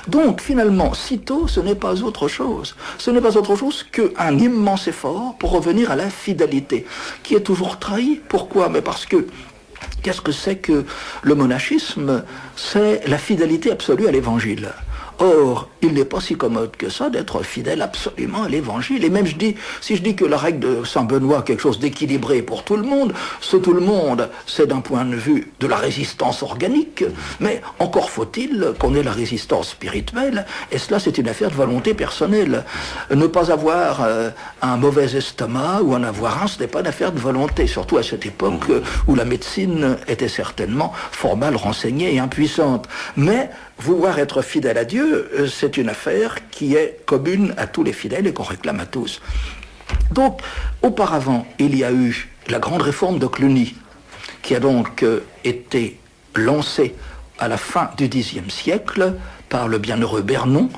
Donc, finalement, sitôt, ce n'est pas autre chose. Ce n'est pas autre chose qu'un immense effort pour revenir à la fidélité, qui est toujours trahi. Pourquoi? Mais parce que, qu'est-ce que c'est que le monachisme? C'est la fidélité absolue à l'Évangile. Or, il n'est pas si commode que ça d'être fidèle absolument à l'Évangile. Et même, si je dis que la règle de Saint-Benoît est quelque chose d'équilibré pour tout le monde, ce tout le monde, c'est d'un point de vue de la résistance organique, mais encore faut-il qu'on ait la résistance spirituelle, et cela c'est une affaire de volonté personnelle. Ne pas avoir un mauvais estomac ou en avoir un, ce n'est pas une affaire de volonté, surtout à cette époque où la médecine était certainement fort mal renseignée et impuissante. Mais vouloir être fidèle à Dieu, c'est une affaire qui est commune à tous les fidèles et qu'on réclame à tous. Donc, auparavant, il y a eu la grande réforme de Cluny, qui a donc été lancée à la fin du Xe siècle par le bienheureux Bernon,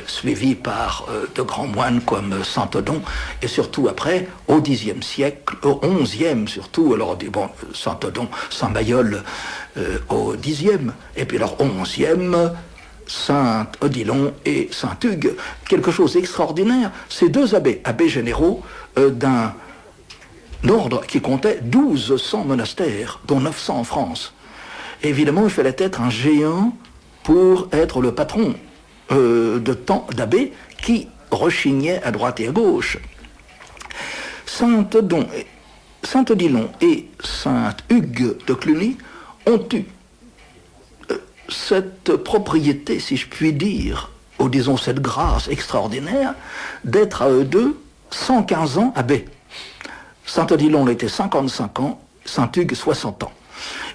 suivi par de grands moines comme saint Odon, et surtout après, au Xe siècle, au XIe surtout, alors bon, saint Odon, saint Mayol au Xe, et puis alors au XIe, saint Odilon et saint Hugues. Quelque chose d'extraordinaire, ces deux abbés généraux d'un ordre qui comptait 1200 monastères, dont 900 en France. Et évidemment, il fallait être un géant pour être le patron de tant d'abbés qui rechignaient à droite et à gauche. Saint-Odilon et Saint-Hugues de Cluny ont eu cette propriété, si je puis dire, ou disons cette grâce extraordinaire, d'être à eux deux 115 ans abbés. Saint-Odilon était 55 ans, Saint-Hugues 60 ans.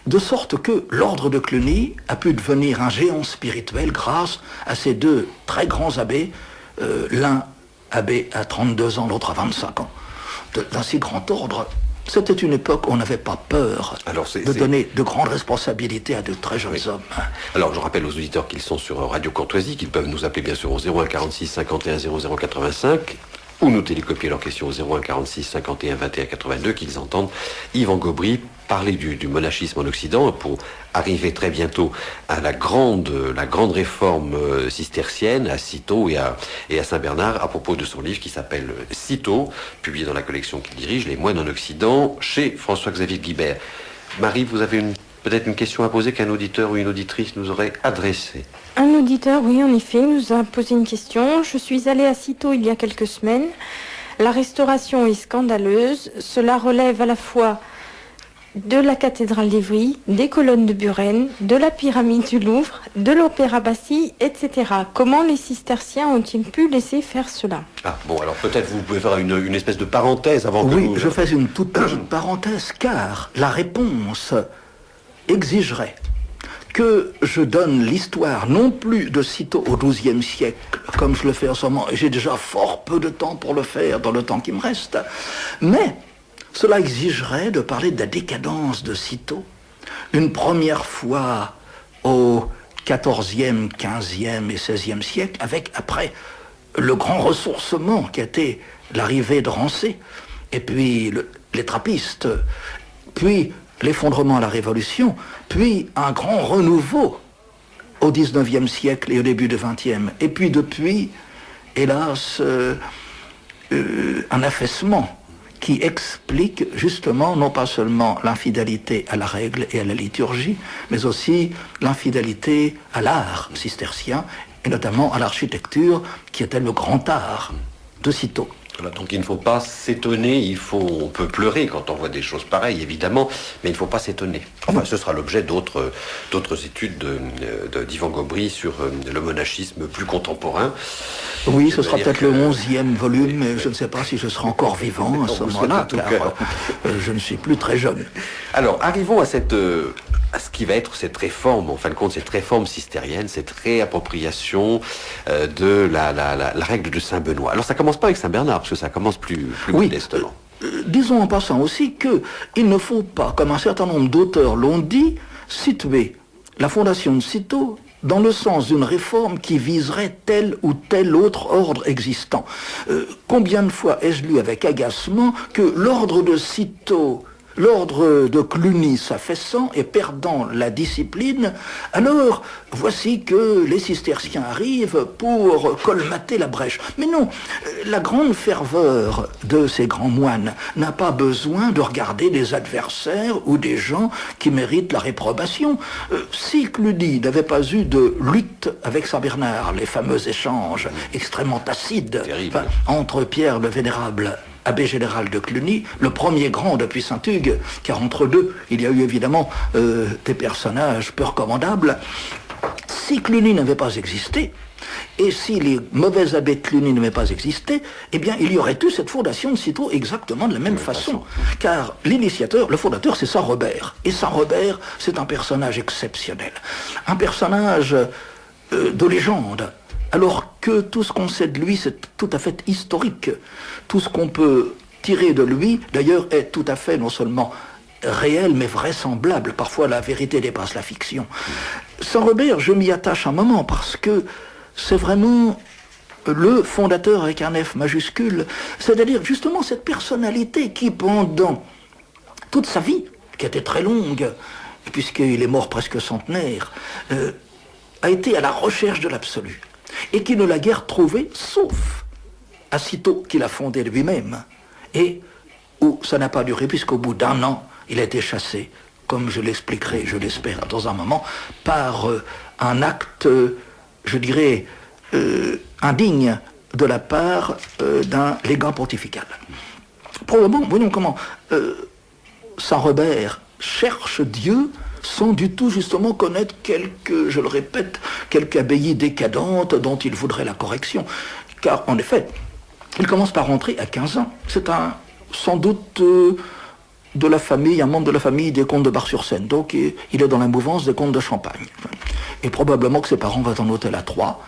De sorte que l'ordre de Cluny a pu devenir un géant spirituel grâce à ces deux très grands abbés, l'un abbé à 32 ans, l'autre à 25 ans. D'un si grand ordre, c'était une époque où on n'avait pas peur de donner de grandes responsabilités à de très jeunes hommes. Alors je rappelle aux auditeurs qu'ils sont sur Radio Courtoisie, qu'ils peuvent nous appeler bien sûr au 01 46 51 00 85 ou nous télécopier leurs questions au 01 46 51 21 82, qu'ils entendent Yvan Gobry parler du monachisme en Occident pour arriver très bientôt à la grande réforme cistercienne à Cîteaux et à Saint-Bernard à propos de son livre qui s'appelle Cîteaux, publié dans la collection qu'il dirige, Les moines en Occident, chez François-Xavier Guibert. Marie, vous avez peut-être une question à poser qu'un auditeur ou une auditrice nous aurait adressée. Un auditeur, oui, en effet, nous a posé une question. Je suis allée à Cîteaux il y a quelques semaines. La restauration est scandaleuse. Cela relève à la fois de la cathédrale d'Évry, des colonnes de Buren, de la pyramide du Louvre, de l'opéra Bassi, etc. Comment les cisterciens ont-ils pu laisser faire cela? Ah bon, alors peut-être vous pouvez faire une espèce de parenthèse avant que Oui, je fais une toute petite parenthèse, car la réponse exigerait que je donne l'histoire non plus de Cîteaux au XIIe siècle, comme je le fais en ce moment, et j'ai déjà fort peu de temps pour le faire dans le temps qui me reste, mais cela exigerait de parler de la décadence de Cîteaux, une première fois au XIVe, XVe et XVIe siècle, avec après le grand ressourcement qui a été l'arrivée de Rancé, et puis les trappistes, puis l'effondrement à la Révolution, puis un grand renouveau au XIXe siècle et au début du XXe, et puis depuis, hélas, un affaissement qui explique justement non pas seulement l'infidélité à la règle et à la liturgie, mais aussi l'infidélité à l'art cistercien, et notamment à l'architecture, qui était le grand art de Cîteaux. Voilà, donc il ne faut pas s'étonner, on peut pleurer quand on voit des choses pareilles, évidemment, mais il ne faut pas s'étonner. Enfin, ce sera l'objet d'autres études d'Yvan Gobry sur le monachisme plus contemporain. Oui, ce sera peut-être le 11e volume, mais je ne sais pas si je serai encore vivant à ce moment-là, car je ne suis plus très jeune. Alors, arrivons à ce qui va être cette réforme, en fin de compte, cette réforme cistérienne, cette réappropriation de la règle de Saint-Benoît. Alors, ça commence pas avec Saint-Bernard, parce que ça commence plus modestement. Disons en passant aussi qu'il ne faut pas, comme un certain nombre d'auteurs l'ont dit, situer la fondation de Cîteaux dans le sens d'une réforme qui viserait tel ou tel autre ordre existant. Combien de fois ai-je lu avec agacement que l'ordre de Cîteaux, l'ordre de Cluny s'affaissant et perdant la discipline, alors voici que les cisterciens arrivent pour colmater la brèche. Mais non, la grande ferveur de ces grands moines n'a pas besoin de regarder des adversaires ou des gens qui méritent la réprobation. Si Cluny n'avait pas eu de lutte avec Saint-Bernard, les fameux échanges extrêmement acides entre Pierre le Vénérable, abbé général de Cluny, le premier grand depuis Saint-Hugues, car entre deux, il y a eu évidemment des personnages peu recommandables. Si Cluny n'avait pas existé, et si les mauvais abbés de Cluny n'avaient pas existé, eh bien, il y aurait eu cette fondation de Cîteaux exactement de la même façon. Car l'initiateur, le fondateur, c'est Saint Robert. Et Saint Robert, c'est un personnage exceptionnel. Un personnage de légende. Alors que tout ce qu'on sait de lui, c'est tout à fait historique. Tout ce qu'on peut tirer de lui, d'ailleurs, est tout à fait non seulement réel, mais vraisemblable. Parfois, la vérité dépasse la fiction. Saint Robert, je m'y attache un moment, parce que c'est vraiment le fondateur avec un F majuscule, c'est-à-dire justement cette personnalité qui, pendant toute sa vie, qui était très longue, puisqu'il est mort presque centenaire, a été à la recherche de l'absolu. Et qui ne l'a guère trouvé, sauf à Cîteaux qu'il a fondé lui-même, et où ça n'a pas duré, puisqu'au bout d'1 an, il a été chassé, comme je l'expliquerai, je l'espère, dans un moment, par un acte, je dirais, indigne de la part d'un légat pontifical. Probablement, voyons comment Saint-Robert cherche Dieu sans du tout justement connaître je le répète, quelque abbaye décadente dont il voudrait la correction. Car en effet, il commence par rentrer à 15 ans. C'est sans doute de la famille, un membre de la famille des comtes de Bar-sur-Seine. Donc il est dans la mouvance des comtes de Champagne. Et probablement que ses parents vont en hôtel à Troyes,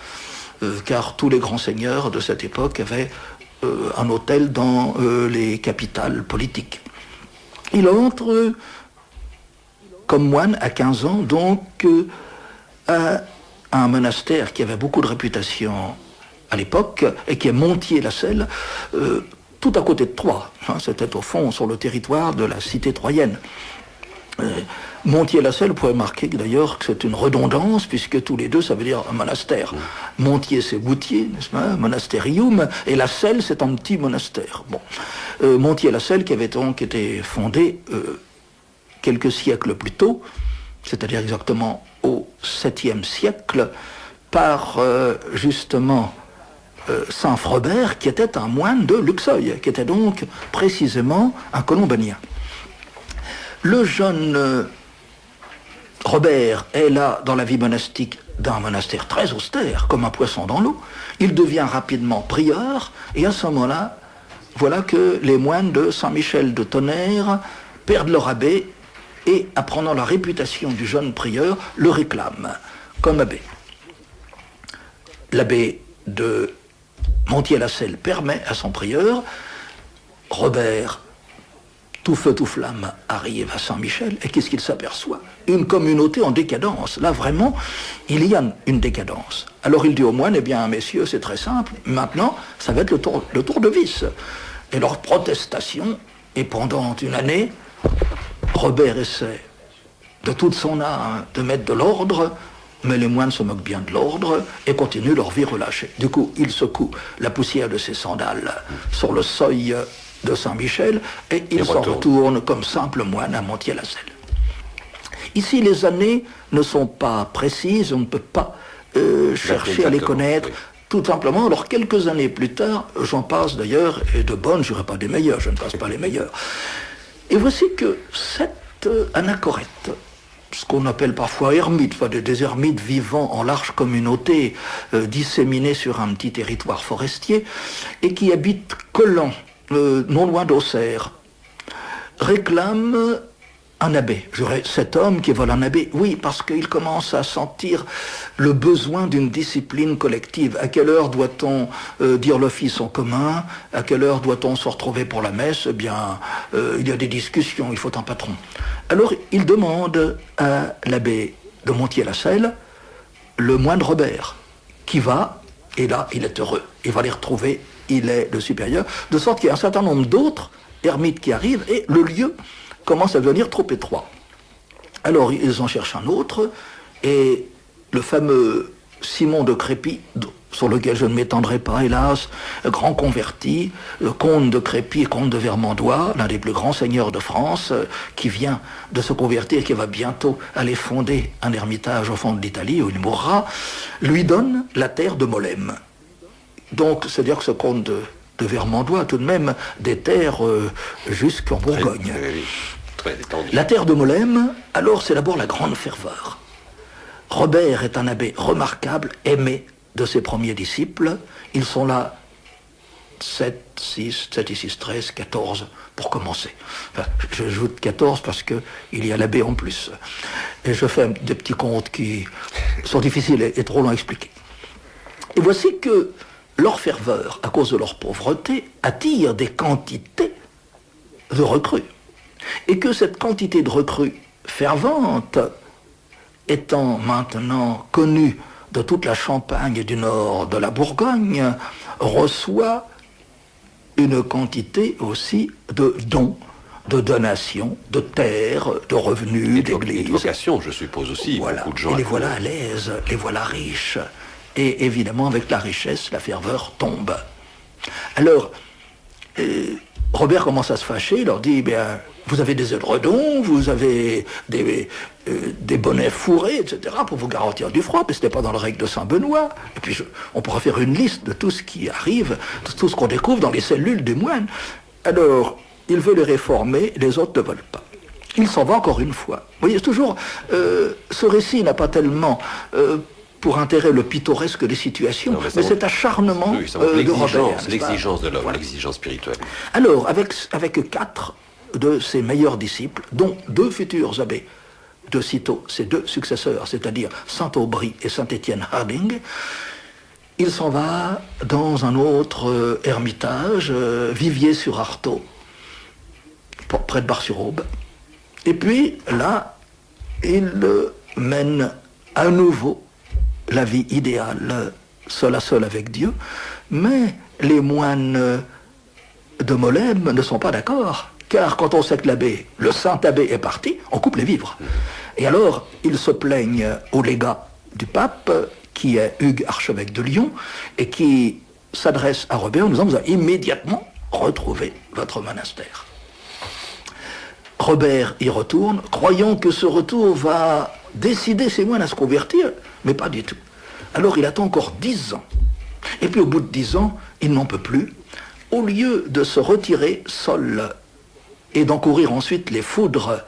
car tous les grands seigneurs de cette époque avaient un hôtel dans les capitales politiques. Il entre comme moine à 15 ans, donc à un monastère qui avait beaucoup de réputation à l'époque, et qui est Montier-la-Selle, tout à côté de Troyes. C'était au fond sur le territoire de la cité troyenne. Montier-la-Selle, vous pouvez remarquer d'ailleurs que c'est une redondance, puisque tous les deux, ça veut dire un monastère. Montier, c'est Moutier, n'est-ce pas, monastérium, et la Selle, c'est un petit monastère. Bon. Montier-la-Selle, qui avait donc été fondé quelques siècles plus tôt, c'est-à-dire exactement au 7e siècle, par justement Saint Frobert, qui était un moine de Luxeuil, qui était donc précisément un colombanien. Le jeune Robert est là dans la vie monastique d'un monastère très austère, comme un poisson dans l'eau. Il devient rapidement prieur, et à ce moment-là, voilà que les moines de Saint-Michel de Tonnerre perdent leur abbé, et apprenant la réputation du jeune prieur, le réclament comme abbé. L'abbé de Montier-la-Selle permet à son prieur. Robert, tout feu, tout flamme, arrive à Saint-Michel, et qu'est-ce qu'il s'aperçoit? Une communauté en décadence. Là, vraiment, il y a une décadence. Alors il dit aux moines, eh bien, messieurs, c'est très simple, maintenant, ça va être le tour de vis. Et leur protestation, et pendant une année, Robert essaie de toute son âme de mettre de l'ordre, mais les moines se moquent bien de l'ordre et continuent leur vie relâchée. Du coup, il secoue la poussière de ses sandales sur le seuil de Saint-Michel et il s'en retourne comme simple moine à Montier-la-Selle. Ici, les années ne sont pas précises, on ne peut pas chercher à les connaître. Tout simplement, alors quelques années plus tard, j'en passe d'ailleurs, et de bonnes, je ne dirais pas des meilleures, je ne passe pas les meilleures. Et voici que cette anachorète, ce qu'on appelle parfois ermite, enfin des ermites vivant en large communauté, disséminés sur un petit territoire forestier, et qui habite Collan, non loin d'Auxerre, réclame un abbé. J'aurais cet homme qui vole un abbé, oui, parce qu'il commence à sentir le besoin d'une discipline collective. À quelle heure doit-on dire l'office en commun? À quelle heure doit-on se retrouver pour la messe? Eh bien, il y a des discussions, il faut un patron. Alors, il demande à l'abbé de Montier-la-Selle, le moine Robert, qui va, et là, il est heureux. Il va les retrouver, il est le supérieur, de sorte qu'il y a un certain nombre d'autres ermites qui arrivent, et le lieu commence à devenir trop étroit. Alors ils en cherchent un autre, et le fameux Simon de Crépy, sur lequel je ne m'étendrai pas, hélas, grand converti, comte de Crépy et comte de Vermandois, l'un des plus grands seigneurs de France, qui vient de se convertir et qui va bientôt aller fonder un ermitage au fond de l'Italie, où il mourra, lui donne la terre de Molème. Donc, c'est-à-dire que ce comte de Vermandois a tout de même des terres jusqu'en Bourgogne. La terre de Molème, alors c'est d'abord la grande ferveur. Robert est un abbé remarquable, aimé de ses premiers disciples. Ils sont là 7 et 6, 13, 14 pour commencer. Enfin, j'ajoute 14 parce qu'il y a l'abbé en plus. Et je fais des petits comptes qui sont difficiles et trop longs à expliquer. Et voici que leur ferveur, à cause de leur pauvreté, attire des quantités de recrues. Et que cette quantité de recrues ferventes, étant maintenant connue de toute la Champagne et du nord de la Bourgogne, reçoit une quantité aussi de dons, de donations, de terres, de revenus, d'églises. Et de vocations, je suppose aussi, voilà. Beaucoup de gens. Et les voilà à l'aise, les voilà riches. Et évidemment, avec la richesse, la ferveur tombe. Alors, Et Robert commence à se fâcher, il leur dit, bien, vous avez des édredons, vous avez des bonnets fourrés, etc., pour vous garantir du froid, mais ce n'était pas dans le règle de Saint-Benoît. Et puis, on pourra faire une liste de tout ce qui arrive, de tout ce qu'on découvre dans les cellules des moines. Alors, il veut les réformer, les autres ne veulent pas. Il s'en va encore une fois. Vous voyez, toujours, ce récit n'a pas tellement pour intérêt le pittoresque des situations, mais cet acharnement de Robert. C'est l'exigence de l'homme, voilà. L'exigence spirituelle. Alors, avec 4 de ses meilleurs disciples, dont 2 futurs abbés de Cîteaux, ses 2 successeurs, c'est-à-dire Saint-Aubry et Saint-Étienne Harding, il s'en va dans un autre ermitage, Viviers-sur-Artaud, près de Bar-sur-Aube. Et puis, là, il mène à nouveau la vie idéale, seul à seul avec Dieu, mais les moines de Molesme ne sont pas d'accord, car quand on sait que l'abbé, le saint abbé est parti, on coupe les vivres. Et alors, ils se plaignent au légat du pape, qui est Hugues, archevêque de Lyon, et qui s'adresse à Robert en disant, vous avez immédiatement retrouvé votre monastère. Robert y retourne, croyant que ce retour va décider ces moines à se convertir, mais pas du tout. Alors il attend encore 10 ans. Et puis au bout de 10 ans, il n'en peut plus. Au lieu de se retirer seul et d'encourir ensuite les foudres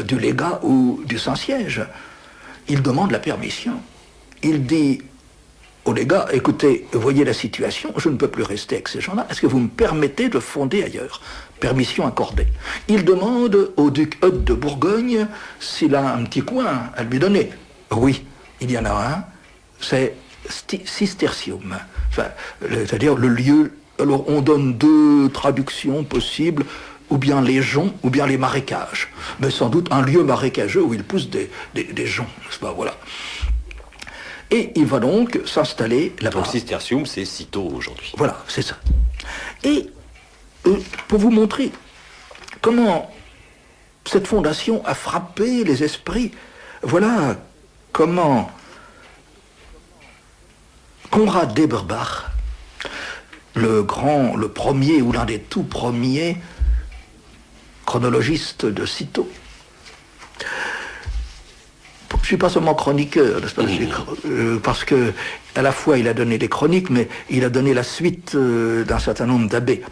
du légat ou du Saint-Siège, il demande la permission. Il dit au légat, écoutez, voyez la situation, je ne peux plus rester avec ces gens-là, est-ce que vous me permettez de fonder ailleurs? Permission accordée. Il demande au duc Eudes de Bourgogne s'il a un petit coin à lui donner. Oui, il y en a un, c'est Cistercium, enfin, c'est-à-dire le lieu. Alors on donne 2 traductions possibles, ou bien les joncs, ou bien les marécages. Mais sans doute un lieu marécageux où il pousse des joncs, n'est-ce pas? Voilà. Et il va donc s'installer là-bas. Donc Cistercium, c'est Cîteaux aujourd'hui. Voilà, c'est ça. Et pour vous montrer comment cette fondation a frappé les esprits, voilà comment Conrad d'Eberbach, le premier ou l'un des tout premiers chronologistes de Cîteaux. Je ne suis pas seulement chroniqueur, n'est-ce pas, parce que à la fois il a donné des chroniques, mais il a donné la suite d'un certain nombre d'abbés.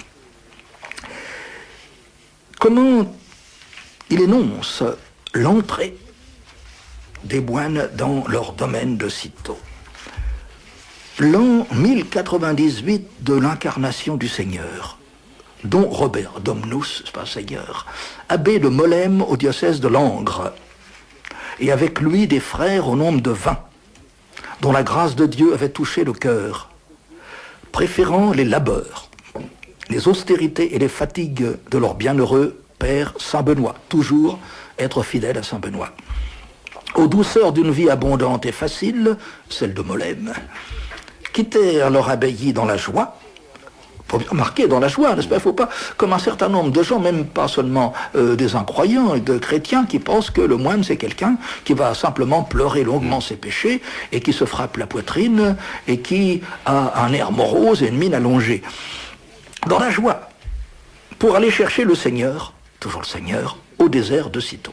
Comment il énonce l'entrée des moines dans leur domaine de Cîteaux. L'an 1098 de l'incarnation du Seigneur, dont Robert Domnus, c'est pas Seigneur, abbé de Molesme au diocèse de Langres, et avec lui des frères au nombre de 20, dont la grâce de Dieu avait touché le cœur, préférant les labeurs, les austérités et les fatigues de leur bienheureux Père Saint-Benoît, toujours être fidèle à Saint-Benoît. Aux douceurs d'une vie abondante et facile, celle de Molesme, quittèrent leur abbaye dans la joie. Il faut bien remarquer, dans la joie, n'est-ce pas? Il ne faut pas, comme un certain nombre de gens, même pas seulement des incroyants et de chrétiens, qui pensent que le moine, c'est quelqu'un qui va simplement pleurer longuement ses péchés et qui se frappe la poitrine et qui a un air morose et une mine allongée. Dans la joie, pour aller chercher le Seigneur, toujours le Seigneur, au désert de Cîteaux.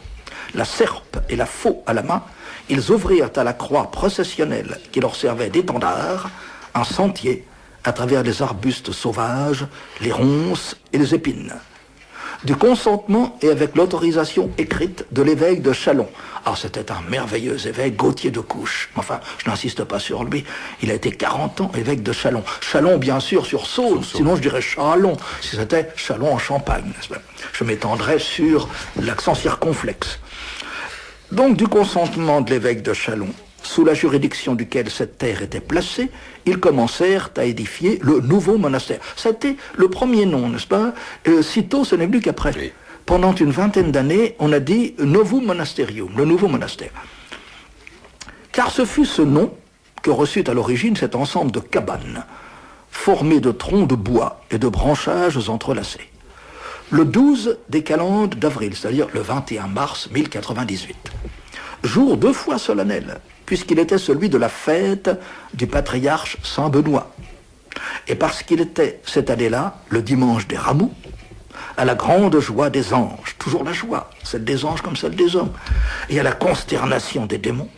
La serpe et la faux à la main, ils ouvrirent à la croix processionnelle qui leur servait d'étendard un sentier à travers les arbustes sauvages, les ronces et les épines. Du consentement et avec l'autorisation écrite de l'évêque de Châlons. Alors c'était un merveilleux évêque, Gauthier de Couches. Enfin, je n'insiste pas sur lui, il a été 40 ans évêque de Châlons. Châlons, bien sûr, sur Saône, sinon je dirais Châlons, si c'était Châlons en Champagne. Je m'étendrais sur l'accent circonflexe. Donc, du consentement de l'évêque de Châlons, sous la juridiction duquel cette terre était placée, ils commencèrent à édifier le nouveau monastère. C'était le premier nom, n'est-ce pas? Cîteaux, ce n'est venu qu'après. Oui. Pendant une vingtaine d'années, on a dit Novum Monasterium, le nouveau monastère. Car ce fut ce nom que reçut à l'origine cet ensemble de cabanes, formées de troncs de bois et de branchages entrelacés. Le 12 des calendes d'avril, c'est-à-dire le 21 mars 1098. Jour 2 fois solennel, puisqu'il était celui de la fête du patriarche Saint-Benoît. Et parce qu'il était cette année-là, le dimanche des rameaux, à la grande joie des anges, toujours la joie, celle des anges comme celle des hommes, et à la consternation des démons,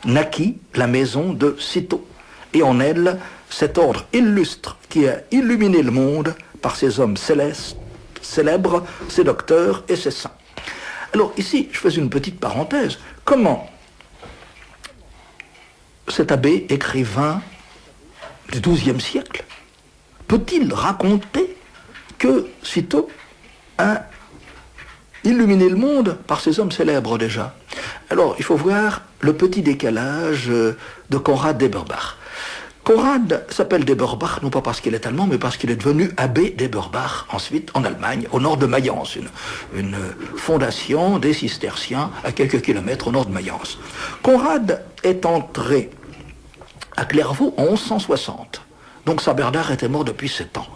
naquit la maison de Cîteaux, et en elle, cet ordre illustre qui a illuminé le monde par ses hommes célestes, célèbres, ses docteurs et ses saints. Alors ici, je fais une petite parenthèse. Comment cet abbé écrivain du XIIe siècle peut-il raconter que Cîteaux a illuminé le monde par ses hommes célèbres déjà? Alors, il faut voir le petit décalage de Conrad d'Eberbach. Conrad s'appelle d'Eberbach, non pas parce qu'il est allemand, mais parce qu'il est devenu abbé d'Eberbach, ensuite en Allemagne, au nord de Mayence, une fondation des cisterciens à quelques kilomètres au nord de Mayence. Conrad est entré à Clairvaux en 1160, donc Saint Bernard était mort depuis 7 ans.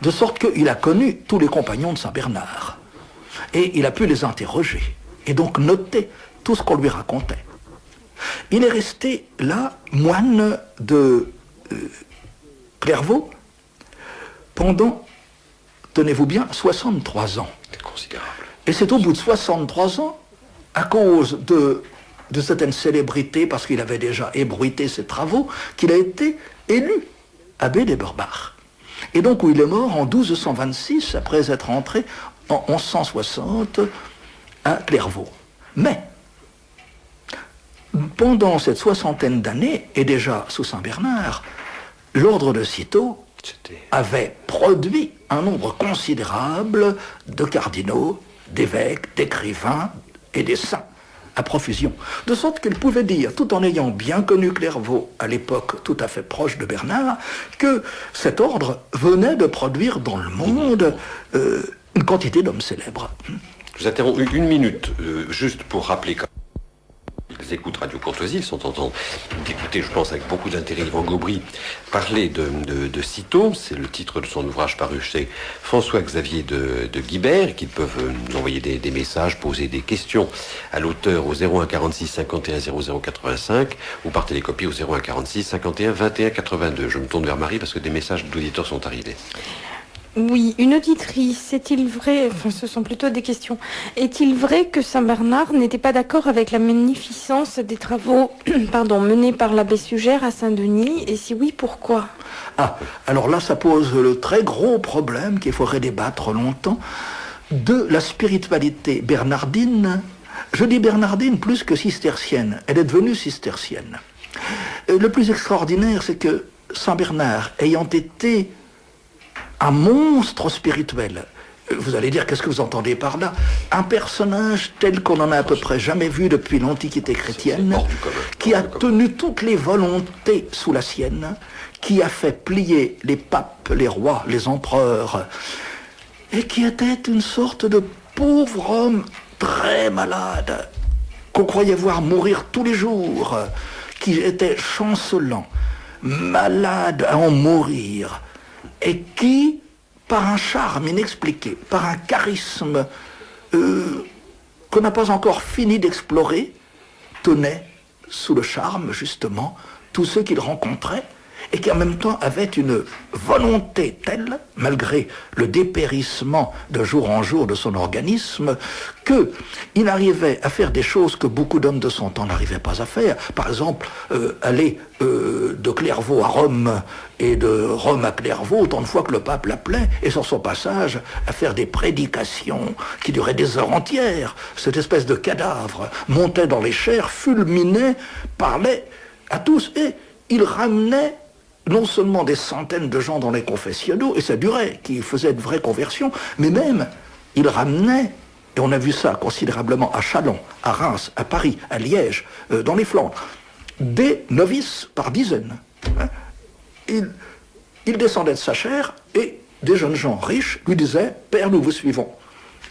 De sorte qu'il a connu tous les compagnons de Saint Bernard, et il a pu les interroger, et donc noter tout ce qu'on lui racontait. Il est resté là, moine de Clairvaux, pendant, tenez-vous bien, 63 ans. C'est considérable. Et c'est au bout de 63 ans, à cause de certaines célébrités, parce qu'il avait déjà ébruité ses travaux, qu'il a été élu abbé d'Eberbach. Et donc où il est mort en 1226, après être entré en 1160 à Clairvaux. Mais, pendant cette soixantaine d'années, et déjà sous Saint Bernard, l'ordre de Cîteaux avait produit un nombre considérable de cardinaux, d'évêques, d'écrivains et des saints, à profusion. De sorte qu'il pouvait dire, tout en ayant bien connu Clairvaux à l'époque tout à fait proche de Bernard, que cet ordre venait de produire dans le monde une quantité d'hommes célèbres. Je vous interromps une minute, juste pour rappeler que les écoutes Radio Courtoisie, ils sont en train d'écouter, je pense, avec beaucoup d'intérêt, Yvan Gobry parler de Cîteaux. C'est le titre de son ouvrage paru chez François-Xavier de Guibert, qu'ils peuvent nous envoyer des messages, poser des questions à l'auteur au 01 46 51 00 85 ou par télécopie au 01 46 51 21 82. Je me tourne vers Marie parce que des messages d'auditeurs sont arrivés. Oui, une auditrice, est-il vrai, enfin ce sont plutôt des questions, est-il vrai que Saint Bernard n'était pas d'accord avec la magnificence des travaux menés par l'abbé Sugère à Saint-Denis, et si oui, pourquoi? Ah, alors là ça pose le très gros problème qu'il faudrait débattre longtemps, de la spiritualité bernardine. Je dis bernardine plus que cistercienne, elle est devenue cistercienne. Le plus extraordinaire, c'est que Saint Bernard, ayant été un monstre spirituel. Vous allez dire, qu'est-ce que vous entendez par là? Un personnage tel qu'on n'en a à peu près jamais vu depuis l'Antiquité chrétienne, qui a tenu toutes les volontés sous la sienne, qui a fait plier les papes, les rois, les empereurs, et qui était une sorte de pauvre homme très malade, qu'on croyait voir mourir tous les jours, qui était chancelant, malade à en mourir, et qui, par un charme inexpliqué, par un charisme qu'on n'a pas encore fini d'explorer, tenait sous le charme, justement, tous ceux qu'il rencontrait, et qui en même temps avait une volonté telle, malgré le dépérissement de jour en jour de son organisme, qu'il arrivait à faire des choses que beaucoup d'hommes de son temps n'arrivaient pas à faire. Par exemple, aller de Clairvaux à Rome et de Rome à Clairvaux autant de fois que le pape l'appelait, et sur son passage à faire des prédications qui duraient des heures entières. Cette espèce de cadavre montait dans les chairs, fulminait, parlait à tous, et il ramenait non seulement des centaines de gens dans les confessionnaux, et ça durait, qui faisaient de vraies conversions, mais même, il ramenait, et on a vu ça considérablement à Châlons, à Reims, à Paris, à Liège, dans les Flandres, des novices par dizaines. Il descendait de sa chaire, et des jeunes gens riches lui disaient « Père, nous vous suivons ».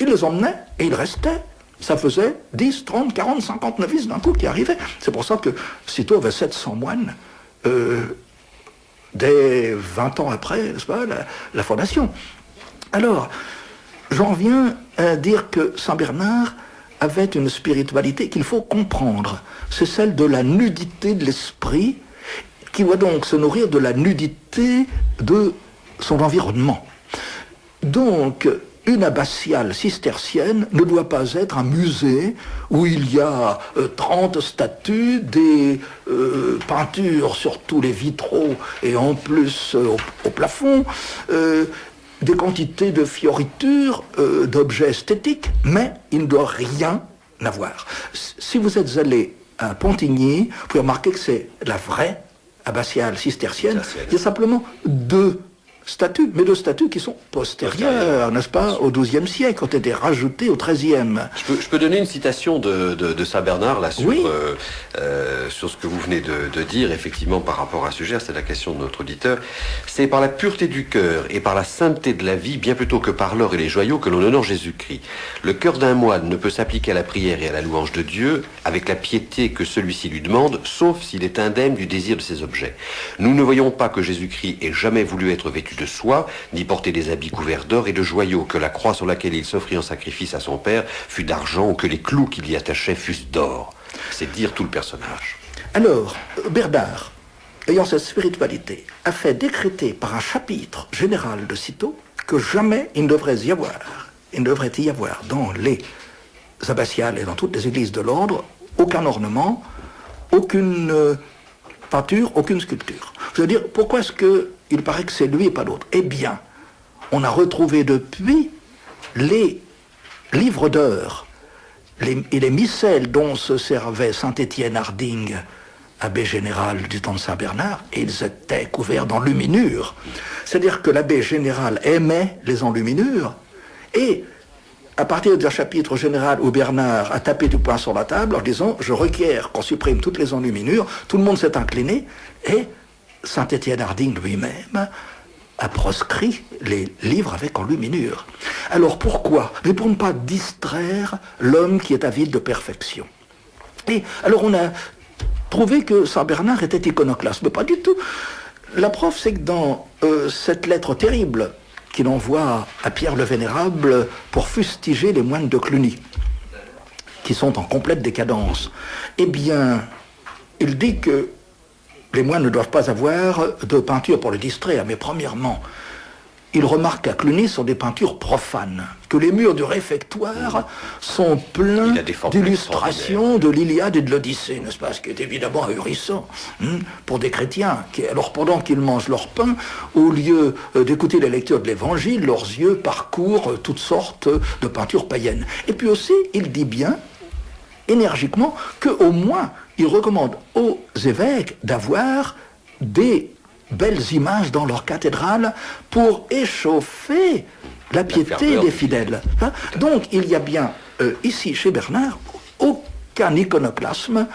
Il les emmenait, et il restait. Ça faisait 10, 30, 40, 50 novices d'un coup qui arrivaient. C'est pour ça que Cîteaux avait 700 moines, dès 20 ans après, n'est-ce pas, la fondation. Alors, j'en viens à dire que Saint Bernard avait une spiritualité qu'il faut comprendre. C'est celle de la nudité de l'esprit, qui va donc se nourrir de la nudité de son environnement. Donc, une abbatiale cistercienne ne doit pas être un musée où il y a 30 statues, des peintures sur tous les vitraux et en plus au plafond, des quantités de fioritures, d'objets esthétiques, mais il ne doit rien avoir. Si vous êtes allé à Pontigny, vous pouvez remarquer que c'est la vraie abbatiale cistercienne. Il y a simplement 2 statues, mais 2 statues qui sont postérieures, n'est-ce pas, au XIIe siècle, ont été rajoutées au XIIIe. Je peux donner une citation de Saint-Bernard là sur, oui. Sur ce que vous venez de dire, effectivement, par rapport à ce sujet, c'est la question de notre auditeur. C'est par la pureté du cœur et par la sainteté de la vie, bien plutôt que par l'or et les joyaux, que l'on honore Jésus-Christ. Le cœur d'un moine ne peut s'appliquer à la prière et à la louange de Dieu avec la piété que celui-ci lui demande, sauf s'il est indemne du désir de ses objets. Nous ne voyons pas que Jésus-Christ ait jamais voulu être vêtu de soie, ni porter des habits couverts d'or et de joyaux, que la croix sur laquelle il s'offrit en sacrifice à son Père fût d'argent, ou que les clous qu'il y attachait fussent d'or. C'est dire tout le personnage. Alors, Bernard, ayant cette spiritualité, a fait décréter par un chapitre général de Cîteaux que jamais il ne devrait y avoir dans les abbatiales et dans toutes les églises de l'ordre aucun ornement, aucune peinture, aucune sculpture. Je veux dire, pourquoi est-ce qu'il paraît que c'est lui et pas d'autre? Eh bien, on a retrouvé depuis les livres d'heures et les missels dont se servait Saint-Étienne Harding, abbé général du temps de Saint-Bernard, et ils étaient couverts d'enluminures. C'est-à-dire que l'abbé général aimait les enluminures, et à partir d'un chapitre général où Bernard a tapé du poing sur la table en disant « Je requiers qu'on supprime toutes les enluminures », tout le monde s'est incliné, et Saint-Étienne Harding lui-même a proscrit les livres avec enluminure. Alors pourquoi? Mais pour ne pas distraire l'homme qui est avide de perfection. Et alors on a trouvé que Saint-Bernard était iconoclaste, mais pas du tout. La preuve, c'est que dans cette lettre terrible qu'il envoie à Pierre le Vénérable pour fustiger les moines de Cluny, qui sont en complète décadence, eh bien, il dit que les moines ne doivent pas avoir de peinture pour le distraire, mais premièrement, il remarque qu'à Cluny sont des peintures profanes, que les murs du réfectoire sont pleins d'illustrations de l'Iliade et de l'Odyssée, n'est-ce pas? Ce qui est évidemment ahurissant pour des chrétiens. Alors pendant qu'ils mangent leur pain, au lieu d'écouter la lecture de l'Évangile, leurs yeux parcourent toutes sortes de peintures païennes. Et puis aussi, il dit bien, énergiquement, qu'au moins, il recommande aux évêques d'avoir des belles images dans leur cathédrale pour échauffer la piété des fidèles. Donc il y a bien ici chez Bernard aucun iconoclasme.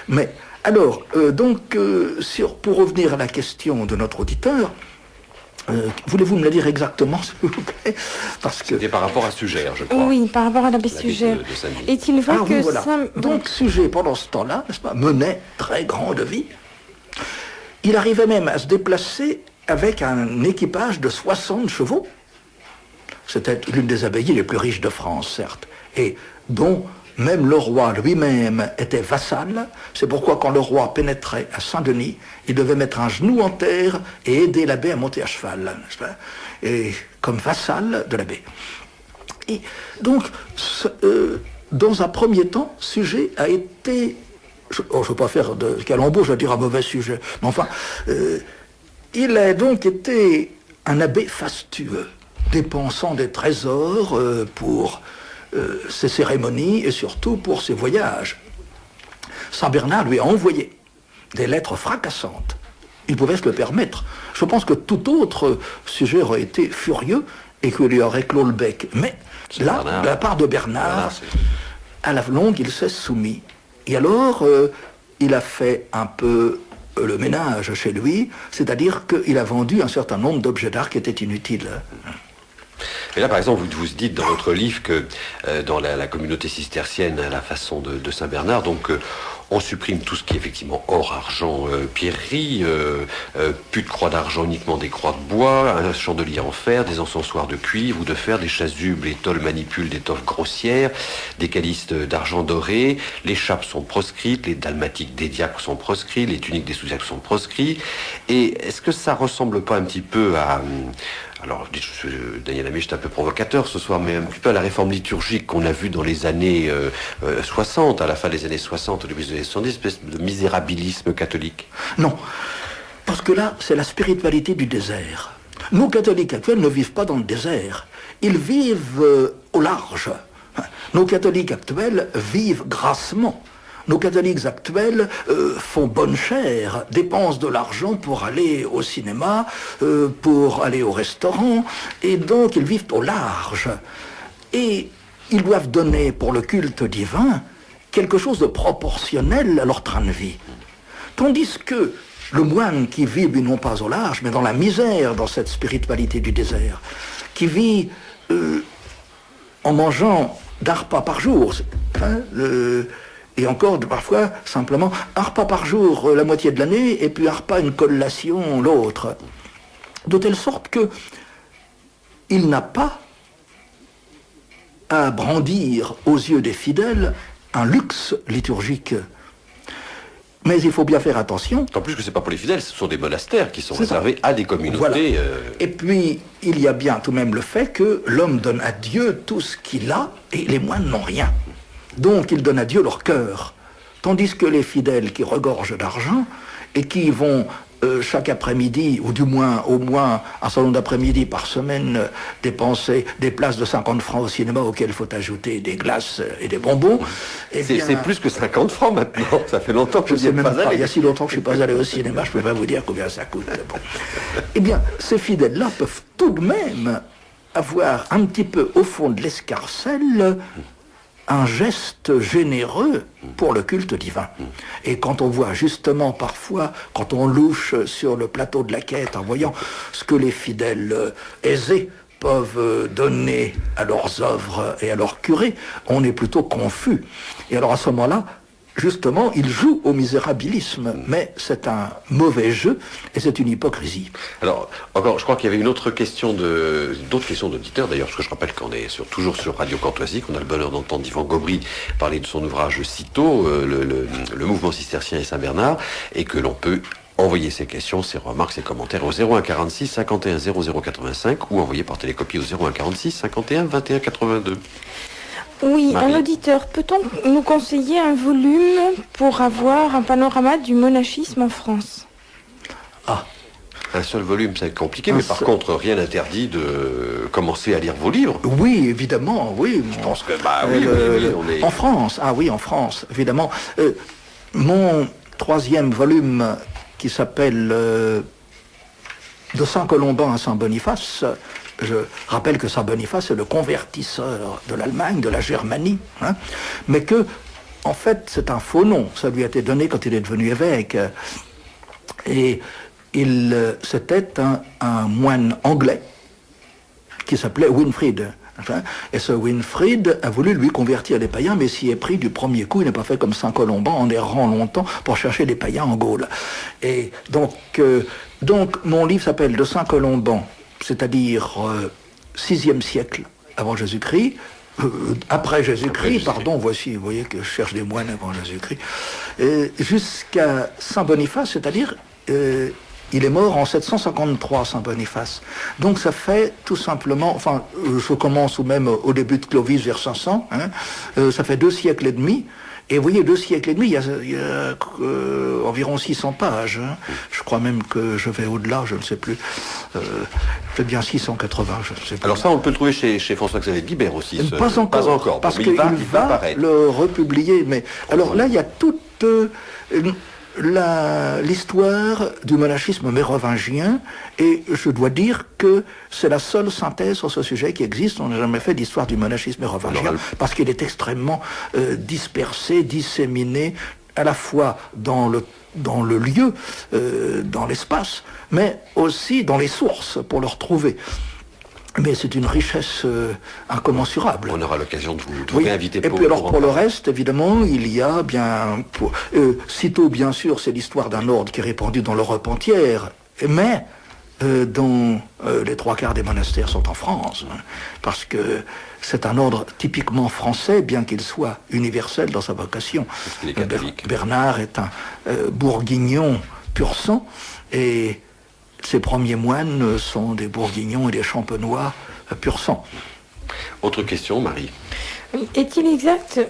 Mais alors, pour revenir à la question de notre auditeur, voulez-vous me le dire exactement, s'il vous plaît? Parce que c'était par rapport à Suger, je crois. Oui, par rapport à l'abbé Suger. Est-il vrai que voilà. Donc Suger, pendant ce temps-là, n'est-ce pas, menait très grande vie. Il arrivait même à se déplacer avec un équipage de 60 chevaux. C'était l'une des abbayes les plus riches de France, certes, et dont même le roi lui-même était vassal. C'est pourquoi quand le roi pénétrait à Saint-Denis, il devait mettre un genou en terre et aider l'abbé à monter à cheval, n'est-ce pas? Et comme vassal de l'abbé. Et donc, dans un premier temps, Suger a été... Je ne veux pas faire de calembour, je vais dire un mauvais sujet. Mais enfin, il a donc été un abbé fastueux, dépensant des trésors pour ses cérémonies et surtout pour ses voyages. Saint-Bernard lui a envoyé des lettres fracassantes. Il pouvait se le permettre. Je pense que tout autre sujet aurait été furieux et qu'il lui aurait clos le bec. Mais là, de la part de Bernard, à la longue, il s'est soumis. Et alors, il a fait un peu le ménage chez lui, c'est-à-dire qu'il a vendu un certain nombre d'objets d'art qui étaient inutiles. Mais là, par exemple, vous dites dans votre livre que dans la communauté cistercienne, à la façon de Saint-Bernard, donc On supprime tout ce qui est effectivement or, argent, pierrerie, plus de croix d'argent, uniquement des croix de bois, un chandelier en fer, des encensoirs de cuivre ou de fer, des chasubles, les tôles manipules d'étoffes grossières, des calices d'argent doré, les chapes sont proscrites, les dalmatiques des diacres sont proscrits, les tuniques des sous-diacres sont proscrits. Et est-ce que ça ressemble pas un petit peu à... Alors, Daniel Amé, je suis un peu provocateur ce soir, mais un petit peu à la réforme liturgique qu'on a vue dans les années 60, à la fin des années 60, au début des années 70, espèce de misérabilisme catholique. Non, parce que là, c'est la spiritualité du désert. Nos catholiques actuels ne vivent pas dans le désert, ils vivent au large. Nos catholiques actuels vivent grassement. Nos catholiques actuels font bonne chère, dépensent de l'argent pour aller au cinéma, pour aller au restaurant, et donc ils vivent au large. Et ils doivent donner pour le culte divin quelque chose de proportionnel à leur train de vie. Tandis que le moine qui vit, non pas au large, mais dans la misère, dans cette spiritualité du désert, qui vit en mangeant d'un repas par jour, et encore parfois simplement un repas par jour la moitié de l'année et puis un repas, une collation l'autre, de telle sorte que il n'a pas à brandir aux yeux des fidèles un luxe liturgique. Mais il faut bien faire attention. En plus que c'est pas pour les fidèles, ce sont des monastères qui sont réservés à des communautés. Voilà. Et puis, il y a bien tout de même le fait que l'homme donne à Dieu tout ce qu'il a et les moines n'ont rien. Donc, ils donnent à Dieu leur cœur. Tandis que les fidèles qui regorgent d'argent et qui vont chaque après-midi, ou du moins au moins un certain nombre d'après-midi par semaine, dépenser des places de 50 francs au cinéma auxquelles il faut ajouter des glaces et des bonbons. C'est plus que 50 francs maintenant, ça fait longtemps que je n'y ai pas allé. Il y a si longtemps que je ne suis pas allé au cinéma, je ne peux pas vous dire combien ça coûte. Bon. Eh bien, ces fidèles-là peuvent tout de même avoir un petit peu au fond de l'escarcelle un geste généreux pour le culte divin. Et quand on voit justement parfois, quand on louche sur le plateau de la quête en voyant ce que les fidèles aisés peuvent donner à leurs œuvres et à leurs curés, on est plutôt confus. Et alors à ce moment-là, justement, il joue au misérabilisme, mais c'est un mauvais jeu et c'est une hypocrisie. Alors, encore, je crois qu'il y avait d'autres questions d'auditeurs d'ailleurs, parce que je rappelle qu'on est toujours sur Radio Cantoisie, qu'on a le bonheur d'entendre Yvan Gobry parler de son ouvrage Cîteaux, le mouvement cistercien et Saint-Bernard, et que l'on peut envoyer ses questions, ses remarques, ses commentaires au 01 46 51 00 85 ou envoyer par télécopie au 01 46 51 21 82. Oui, Marie. un auditeur, peut-on nous conseiller un volume pour avoir un panorama du monachisme en France? Un seul volume, c'est compliqué, mais par contre, rien n'interdit de commencer à lire vos livres. Oui, évidemment, oui. Je pense que, on est... En France, en France, évidemment. Mon troisième volume, qui s'appelle De Saint-Colomban à Saint-Boniface, je rappelle que Saint Boniface est le convertisseur de l'Allemagne, de la Germanie, hein, mais que, en fait, c'est un faux nom. Ça lui a été donné quand il est devenu évêque. Et c'était un moine anglais qui s'appelait Winfrid. Et ce Winfrid a voulu lui convertir les païens, mais s'y est pris du premier coup. Il n'a pas fait comme Saint Colomban en errant longtemps pour chercher des païens en Gaule. Et donc mon livre s'appelle De Saint Colomban, c'est-à-dire 6e siècle avant Jésus-Christ, après Jésus-Christ, pardon, voici, vous voyez que je cherche des moines avant Jésus-Christ, jusqu'à Saint Boniface, c'est-à-dire, il est mort en 753, Saint Boniface. Donc ça fait tout simplement, enfin, je commence ou même au début de Clovis vers 500, hein, ça fait 2 siècles et demi. Et vous voyez, 2 siècles et demi, il y a environ 600 pages. Hein. Je crois même que je vais au-delà, je ne sais plus. Peut-être bien 680, je ne sais plus. Alors ça, on peut le trouver chez François-Xavier Guibert aussi. Pas encore, parce qu'il va le republier. Mais alors là, il y a toute l'histoire du monachisme mérovingien, et je dois dire que c'est la seule synthèse sur ce sujet qui existe. On n'a jamais fait d'histoire du monachisme mérovingien, parce qu'il est extrêmement dispersé, disséminé, à la fois dans le lieu, dans l'espace, mais aussi dans les sources, pour le retrouver. Mais c'est une richesse incommensurable. On aura l'occasion de vous réinviter pour. Et puis alors pour le reste, évidemment, il y a bien... Cîteaux, bien sûr, c'est l'histoire d'un ordre qui est répandu dans l'Europe entière, mais dont les 3/4 des monastères sont en France, hein, parce que c'est un ordre typiquement français, bien qu'il soit universel dans sa vocation. Bernard est un bourguignon pur sang, et ses premiers moines sont des bourguignons et des champenois pur sang. Autre question, Marie. Est-il exact,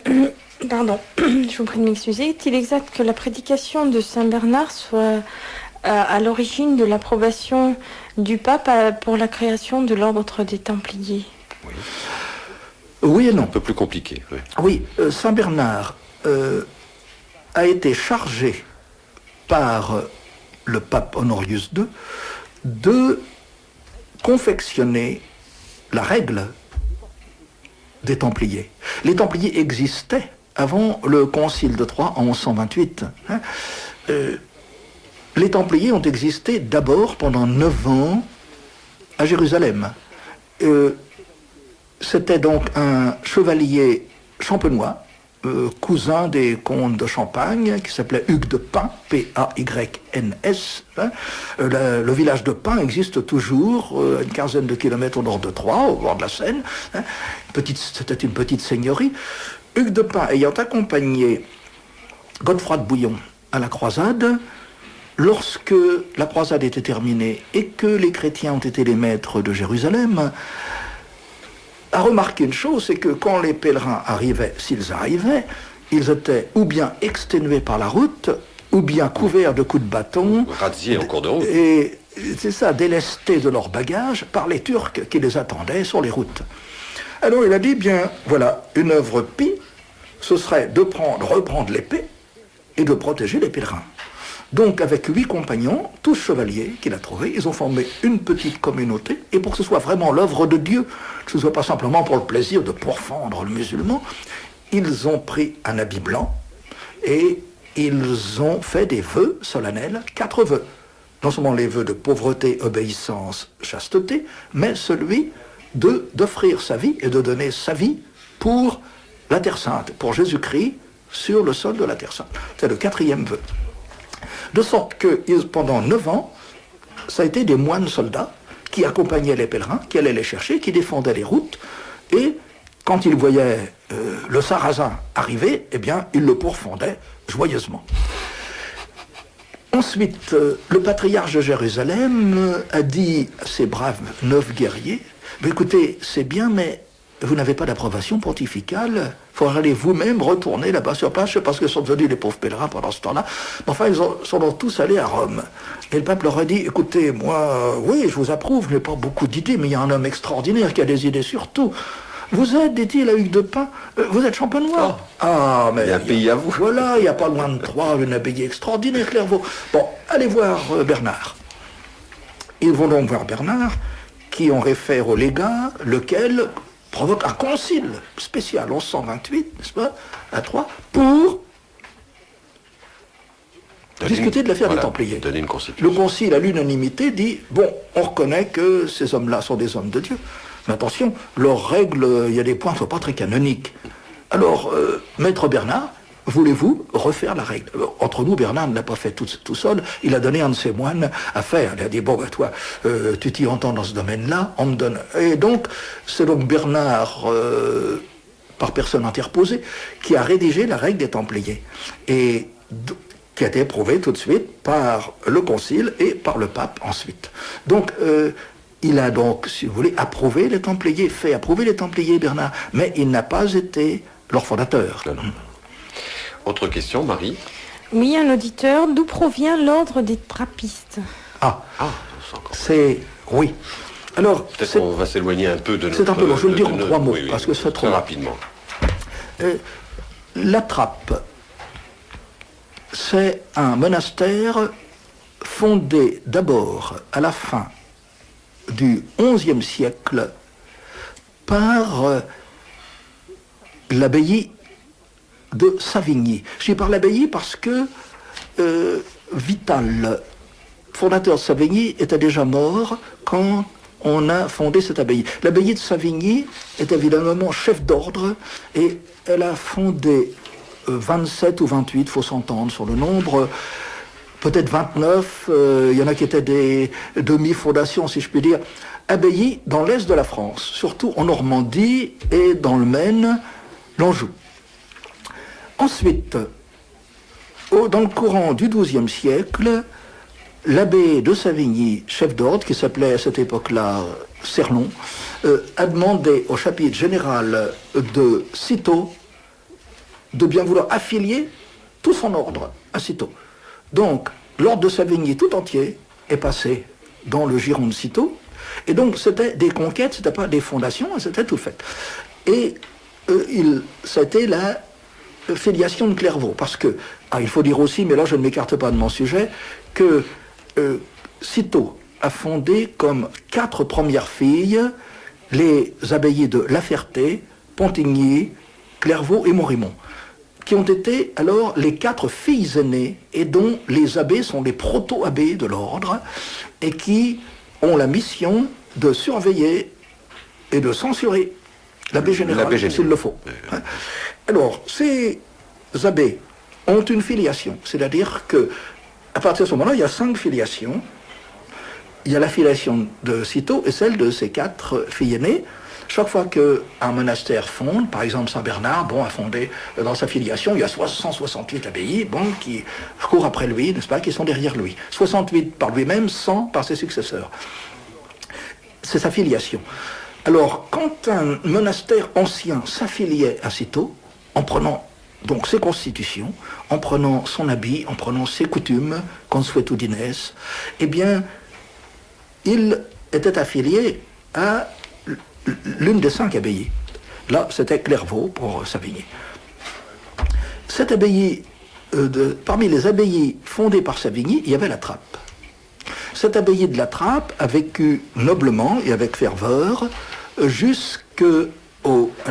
pardon, je vous prie de m'excuser, est-il exact que la prédication de Saint Bernard soit à l'origine de l'approbation du pape pour la création de l'ordre des Templiers? Oui et non. Un peu plus compliqué. Oui, Saint Bernard a été chargé par le pape Honorius II de confectionner la règle des Templiers. Les Templiers existaient avant le Concile de Troyes en 1128. Hein. Les Templiers ont existé d'abord pendant 9 ans à Jérusalem. C'était donc un chevalier champenois, cousin des comtes de Champagne, qui s'appelait Hugues de Pins, P-A-Y-N-S. Hein. Le village de Pins existe toujours, à une quinzaine de kilomètres au nord de Troyes, au bord de la Seine. Hein. C'était une petite seigneurie. Hugues de Pins ayant accompagné Godefroy de Bouillon à la croisade, lorsque la croisade était terminée et que les chrétiens ont été les maîtres de Jérusalem, a remarqué une chose, c'est que quand les pèlerins arrivaient, s'ils arrivaient, ils étaient ou bien exténués par la route, ou bien couverts de coups de bâton, razziés en cours de route. Et c'est ça, délestés de leur bagage par les Turcs qui les attendaient sur les routes. Alors il a dit, bien, voilà, une œuvre pie, ce serait de reprendre l'épée et de protéger les pèlerins. Donc avec 8 compagnons, tous chevaliers qu'il a trouvés, ils ont formé une petite communauté, et pour que ce soit vraiment l'œuvre de Dieu, que ce ne soit pas simplement pour le plaisir de pourfendre le musulman, ils ont pris un habit blanc, et ils ont fait des vœux solennels, 4 vœux. Non seulement les vœux de pauvreté, obéissance, chasteté, mais celui d'offrir sa vie et de donner sa vie pour la Terre Sainte, pour Jésus-Christ sur le sol de la Terre Sainte. C'est le 4e vœu. De sorte que pendant 9 ans, ça a été des moines soldats qui accompagnaient les pèlerins, qui allaient les chercher, qui défendaient les routes, et quand ils voyaient le sarrasin arriver, eh bien, ils le pourfendaient joyeusement. Ensuite, le patriarche de Jérusalem a dit à ces braves 9 guerriers, écoutez, c'est bien, mais vous n'avez pas d'approbation pontificale, il faudra aller vous-même retourner là-bas sur place, je sais pas ce que sont devenus les pauvres pèlerins pendant ce temps-là, mais enfin, ils sont donc tous allés à Rome. Et le pape leur a dit, écoutez, moi, oui, je vous approuve, je n'ai pas beaucoup d'idées, mais il y a un homme extraordinaire qui a des idées sur tout. Vous êtes, dit-il à Hugues de Pins, vous êtes champenois. Oh. Ah, mais il y a un pays à vous. Voilà, il n'y a pas loin de Troyes, une abbaye extraordinaire, Clairvaux. Bon, allez voir Bernard. Ils vont donc voir Bernard, qui en réfère au légat, lequel provoque un concile spécial, 1128, n'est-ce pas, à Troyes, pour discuter de l'affaire des Templiers. Le concile, à l'unanimité, dit, bon, on reconnaît que ces hommes-là sont des hommes de Dieu. Mais attention, leurs règles, il y a des points qui ne sont pas très canoniques. Alors, Maître Bernard, voulez-vous refaire la règle? Entre nous, Bernard ne l'a pas fait tout seul, il a donné un de ses moines à faire. Il a dit, bon, ben, toi, tu t'y entends dans ce domaine-là, on me donne... Et donc, c'est donc Bernard, par personne interposée, qui a rédigé la règle des Templiers. Et qui a été approuvée tout de suite par le Concile et par le pape ensuite. Donc, il a donc, si vous voulez, approuvé les Templiers, fait approuver les Templiers, Bernard, mais il n'a pas été leur fondateur. Non. Autre question, Marie? Oui, un auditeur. D'où provient l'ordre des trappistes? C'est... Oui. Alors... Peut-être qu'on va s'éloigner un peu de notre... C'est un peu long, je vais le dire en 3 mots, parce que c'est trop très rapidement. La Trappe, c'est un monastère fondé d'abord à la fin du XIe siècle par l'abbaye de Savigny. Je dis par l'abbaye parce que Vital, fondateur de Savigny, était déjà mort quand on a fondé cette abbaye. L'abbaye de Savigny est évidemment chef d'ordre et elle a fondé 27 ou 28, il faut s'entendre sur le nombre, peut-être 29, il y en a qui étaient des demi-fondations, si je puis dire, abbayes dans l'est de la France, surtout en Normandie et dans le Maine, l'Anjou. Ensuite, dans le courant du XIIe siècle, l'abbé de Savigny, chef d'ordre, qui s'appelait à cette époque-là Serlon, a demandé au chapitre général de Cîteaux de bien vouloir affilier tout son ordre à Cîteaux. Donc, l'ordre de Savigny tout entier est passé dans le giron de Cîteaux, et donc c'était des conquêtes, c'était pas des fondations, c'était tout fait. Et c'était la filiation de Clairvaux, parce que, il faut dire aussi, mais là je ne m'écarte pas de mon sujet, que Cîteaux a fondé comme 4 premières filles les abbayes de La Ferté, Pontigny, Clairvaux et Montremont, qui ont été alors les 4 filles aînées et dont les abbés sont les proto-abbés de l'ordre et qui ont la mission de surveiller et de censurer l'abbé général, s'il le faut. Alors, ces abbés ont une filiation, c'est-à-dire que à partir de ce moment-là, il y a 5 filiations. Il y a la filiation de Cîteaux et celle de ces 4 filles aînées. Chaque fois qu'un monastère fonde, par exemple Saint-Bernard, a fondé dans sa filiation, il y a 168 abbayes, qui courent après lui, n'est-ce pas, qui sont derrière lui. 68 par lui-même, 100 par ses successeurs. C'est sa filiation. Alors, quand un monastère ancien s'affiliait à Cîteaux, en prenant donc ses constitutions, en prenant son habit, en prenant ses coutumes, consuetudines, eh bien, il était affilié à l'une des 5 abbayes. Là, c'était Clairvaux pour Savigny. Cette abbaye, parmi les abbayes fondées par Savigny, il y avait la Trappe. Cette abbaye de la Trappe a vécu noblement et avec ferveur jusqu'à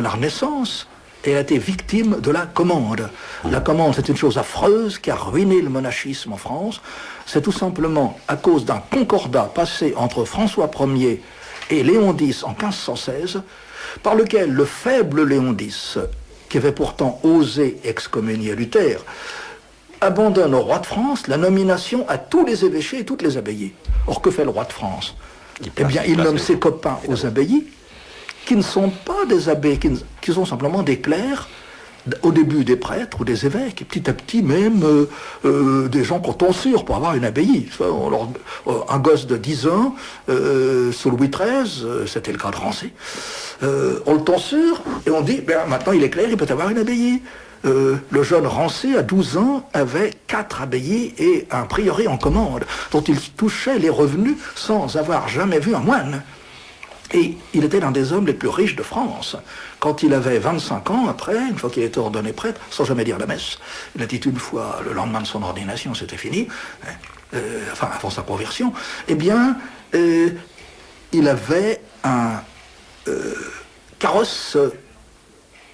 la Renaissance, et a été victime de la commande. La commande, c'est une chose affreuse qui a ruiné le monachisme en France. C'est tout simplement à cause d'un concordat passé entre François Ier et Léon X en 1516, par lequel le faible Léon X, qui avait pourtant osé excommunier Luther, abandonne au roi de France la nomination à tous les évêchés et toutes les abbayes. Or, que fait le roi de France? Eh bien, il nomme ses copains aux abbayes, qui ne sont pas des abbés, qui sont simplement des clercs, au début des prêtres ou des évêques, et petit à petit même des gens qu'on tonsure pour avoir une abbaye. Un gosse de 10 ans, sous Louis XIII, c'était le cas de Rancé, on le tonsure et on dit, maintenant il est clair, il peut avoir une abbaye. Le jeune Rancé, à 12 ans, avait 4 abbayes et un prieuré en commande, dont il touchait les revenus sans avoir jamais vu un moine. Et il était l'un des hommes les plus riches de France. Quand il avait 25 ans, après, une fois qu'il était ordonné prêtre, sans jamais dire la messe, il a dit une fois, le lendemain de son ordination, c'était fini, avant sa conversion, eh bien, il avait un carrosse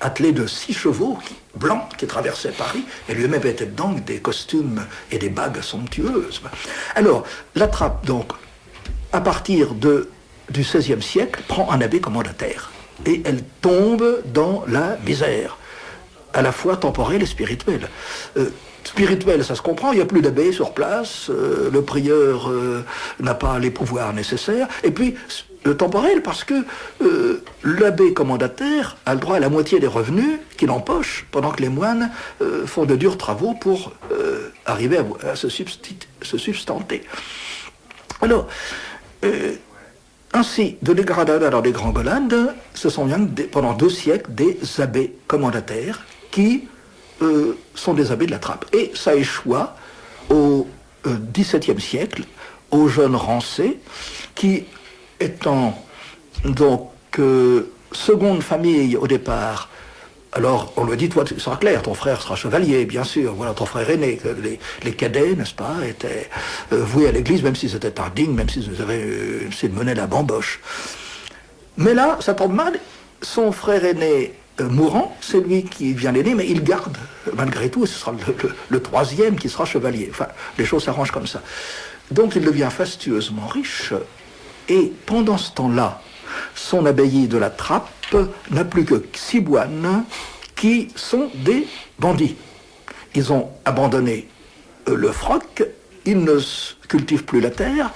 attelé de 6 chevaux blancs qui traversaient Paris, et lui-même était dedans avec des costumes et des bagues somptueuses. Alors, la Trappe, donc, à partir du XVIe siècle, prend un abbé commandataire. Et elle tombe dans la misère, à la fois temporelle et spirituelle. Spirituelle, ça se comprend, il n'y a plus d'abbé sur place, le prieur n'a pas les pouvoirs nécessaires. Et puis, temporel, parce que l'abbé commandataire a le droit à la moitié des revenus qu'il empoche, pendant que les moines font de durs travaux pour arriver à se substanter. Alors, ainsi, de dégradade dans des grands-golades, ce sont bien pendant 2 siècles des abbés commandataires qui sont des abbés de la Trappe. Et ça échoua au XVIIe siècle, au jeune Rancé, qui étant donc seconde famille au départ. Alors, on lui dit, toi, tu seras clair, ton frère sera chevalier, bien sûr, voilà, ton frère aîné. Les cadets, n'est-ce pas, étaient voués à l'église, même si c'était indigne, même s'ils avaient une monnaie la bamboche. Mais là, ça tombe mal, son frère aîné mourant, c'est lui qui vient l'aider, mais il garde, malgré tout, ce sera le 3e qui sera chevalier. Enfin, les choses s'arrangent comme ça. Donc, il devient fastueusement riche, Et pendant ce temps-là, son abbaye de la Trappe n'a plus que 6 moines qui sont des bandits. Ils ont abandonné le froc, ils ne cultivent plus la terre,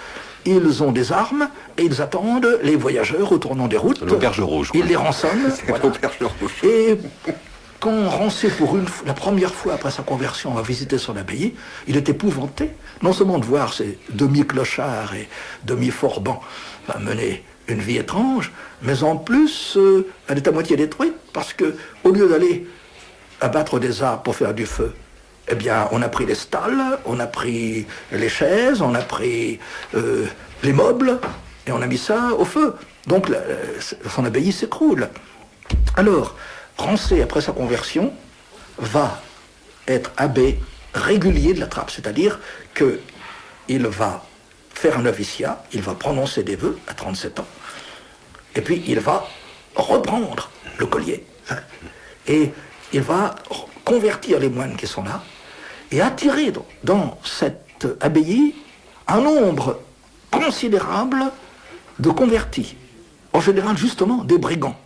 ils ont des armes et ils attendent les voyageurs au tournant des routes. L'auberge rouge. Ils les rançonnent. Voilà. L'auberge rouge. Et quand Rancé, la première fois après sa conversion, a visité son abbaye, il est épouvanté, non seulement de voir ces demi-clochards et demi-forbans mener une vie étrange, mais en plus, elle est à moitié détruite, parce que au lieu d'aller abattre des arbres pour faire du feu, eh bien, on a pris les stalles, on a pris les chaises, on a pris les meubles, et on a mis ça au feu. Donc, son abbaye s'écroule. Alors, Rancé, après sa conversion, va être abbé régulier de la Trappe, c'est-à-dire qu'il va faire un noviciat, il va prononcer des vœux à 37 ans, et puis il va reprendre le collier, et il va convertir les moines qui sont là, et attirer dans cette abbaye un nombre considérable de convertis, en général justement des brigands,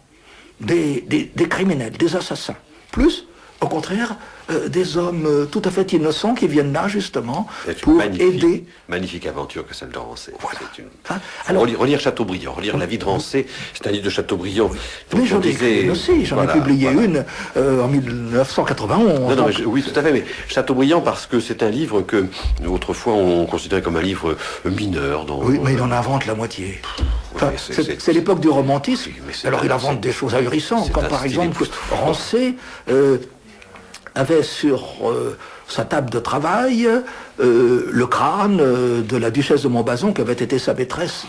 des criminels, des assassins, plus au contraire des hommes tout à fait innocents qui viennent là justement pour aider. Magnifique aventure que celle de Rancé. Voilà. Alors, relire Chateaubriand, relire La vie de Rancé, c'est un livre de Chateaubriand. Mais j'en ai écrit aussi, j'en ai publié une en 1991. Non, oui, tout à fait, mais Chateaubriand parce que c'est un livre que autrefois on considérait comme un livre mineur. Oui, mais il en invente la moitié. Enfin, c'est l'époque du romantisme. Oui, alors il invente des choses ahurissantes, comme par exemple Rancé avait sur sa table de travail le crâne de la duchesse de Montbazon qui avait été sa maîtresse,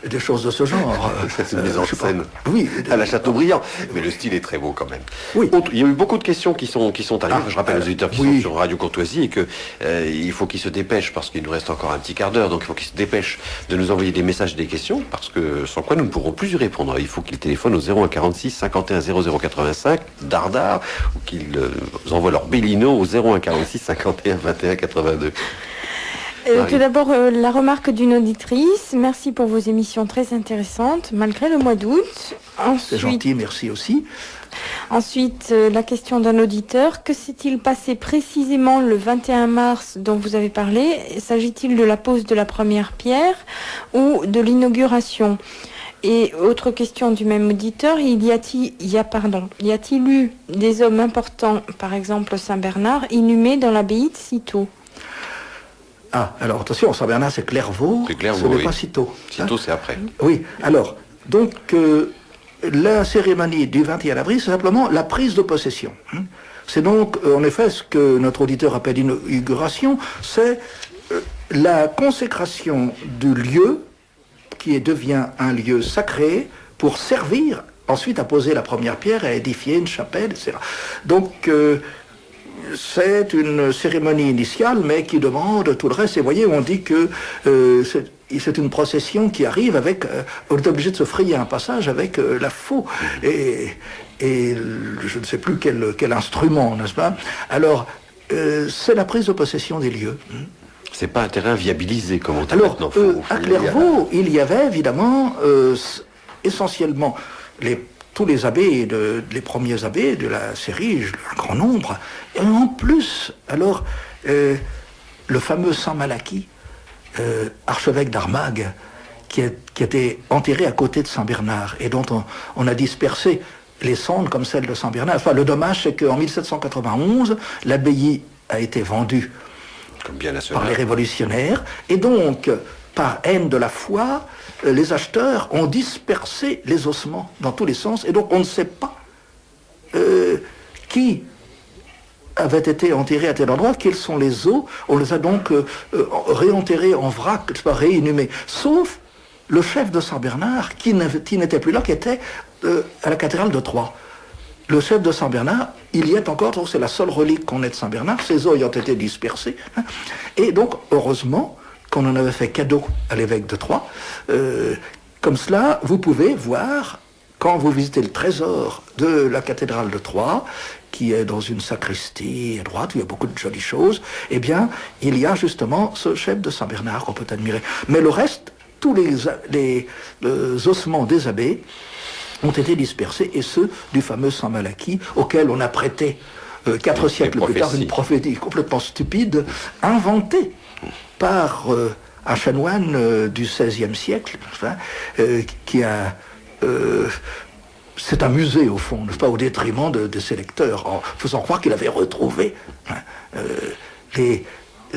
des choses de ce genre. C'est une mise en scène. Oui, à la Chateaubriand, mais le style est très beau quand même. Oui. Il y a eu beaucoup de questions qui sont arrivées. Je rappelle aux auditeurs qui sont sur Radio Courtoisie et que il faut qu'ils se dépêchent parce qu'il nous reste encore un petit quart d'heure, donc il faut qu'ils se dépêchent de nous envoyer des messages et des questions parce que sans quoi nous ne pourrons plus y répondre. Il faut qu'ils téléphonent au 01 46 51 00 85 dardard ou qu'ils envoient leur bélino au 01 46 51 21 82. Tout d'abord, la remarque d'une auditrice. Merci pour vos émissions très intéressantes, malgré le mois d'août. C'est gentil, merci aussi. Ensuite, la question d'un auditeur. Que s'est-il passé précisément le 21 mars dont vous avez parlé? S'agit-il de la pose de la première pierre ou de l'inauguration? Et autre question du même auditeur, y a-t-il eu des hommes importants, par exemple Saint-Bernard, inhumés dans l'abbaye de Cîteaux? Ah, alors attention, Saint-Bernard c'est Clairvaux, ce n'est pas Cîteaux. Cîteaux c'est après. Oui, alors, donc la cérémonie du 21 avril, c'est simplement la prise de possession. C'est donc, en effet, ce que notre auditeur appelle l'inauguration, c'est la consécration du lieu qui devient un lieu sacré pour servir ensuite à poser la première pierre, à édifier une chapelle, etc. Donc, c'est une cérémonie initiale, mais qui demande tout le reste. Et vous voyez, on dit que c'est une procession qui arrive avec... on est obligé de se frayer un passage avec la faux. Et je ne sais plus quel instrument, n'est-ce pas? Alors, c'est la prise de possession des lieux. C'est pas un terrain viabilisé, comme on dit maintenant. À Clairvaux, il y avait évidemment essentiellement tous les abbés, les premiers abbés de la série, un grand nombre. Et en plus, alors, le fameux Saint Malachie, archevêque d'Armagh, qui était enterré à côté de Saint-Bernard, et dont on a dispersé les cendres comme celles de Saint-Bernard. Enfin, le dommage, c'est qu'en 1791, l'abbaye a été vendue par les révolutionnaires, et donc, par haine de la foi, les acheteurs ont dispersé les ossements dans tous les sens, et donc on ne sait pas qui avait été enterré à tel endroit, quels sont les os, on les a donc réenterrés en vrac, réinhumés, sauf le chef de Saint-Bernard, qui n'était plus là, qui était à la cathédrale de Troyes. Le chef de Saint-Bernard, il y est encore, donc c'est la seule relique qu'on ait de Saint-Bernard, ses os ayant été dispersés. Et donc, heureusement, qu'on en avait fait cadeau à l'évêque de Troyes. Comme cela, vous pouvez voir, quand vous visitez le trésor de la cathédrale de Troyes, qui est dans une sacristie à droite, où il y a beaucoup de jolies choses, eh bien, il y a justement ce chef de Saint-Bernard qu'on peut admirer. Mais le reste, tous les ossements des abbés ont été dispersés, et ceux du fameux Saint Malachie, auquel on a prêté 4 siècles plus tard une prophétie complètement stupide, inventée par un chanoine du XVIe siècle, enfin, qui a... c'est un musée au fond, pas, au détriment de ses lecteurs, en faisant croire qu'il avait retrouvé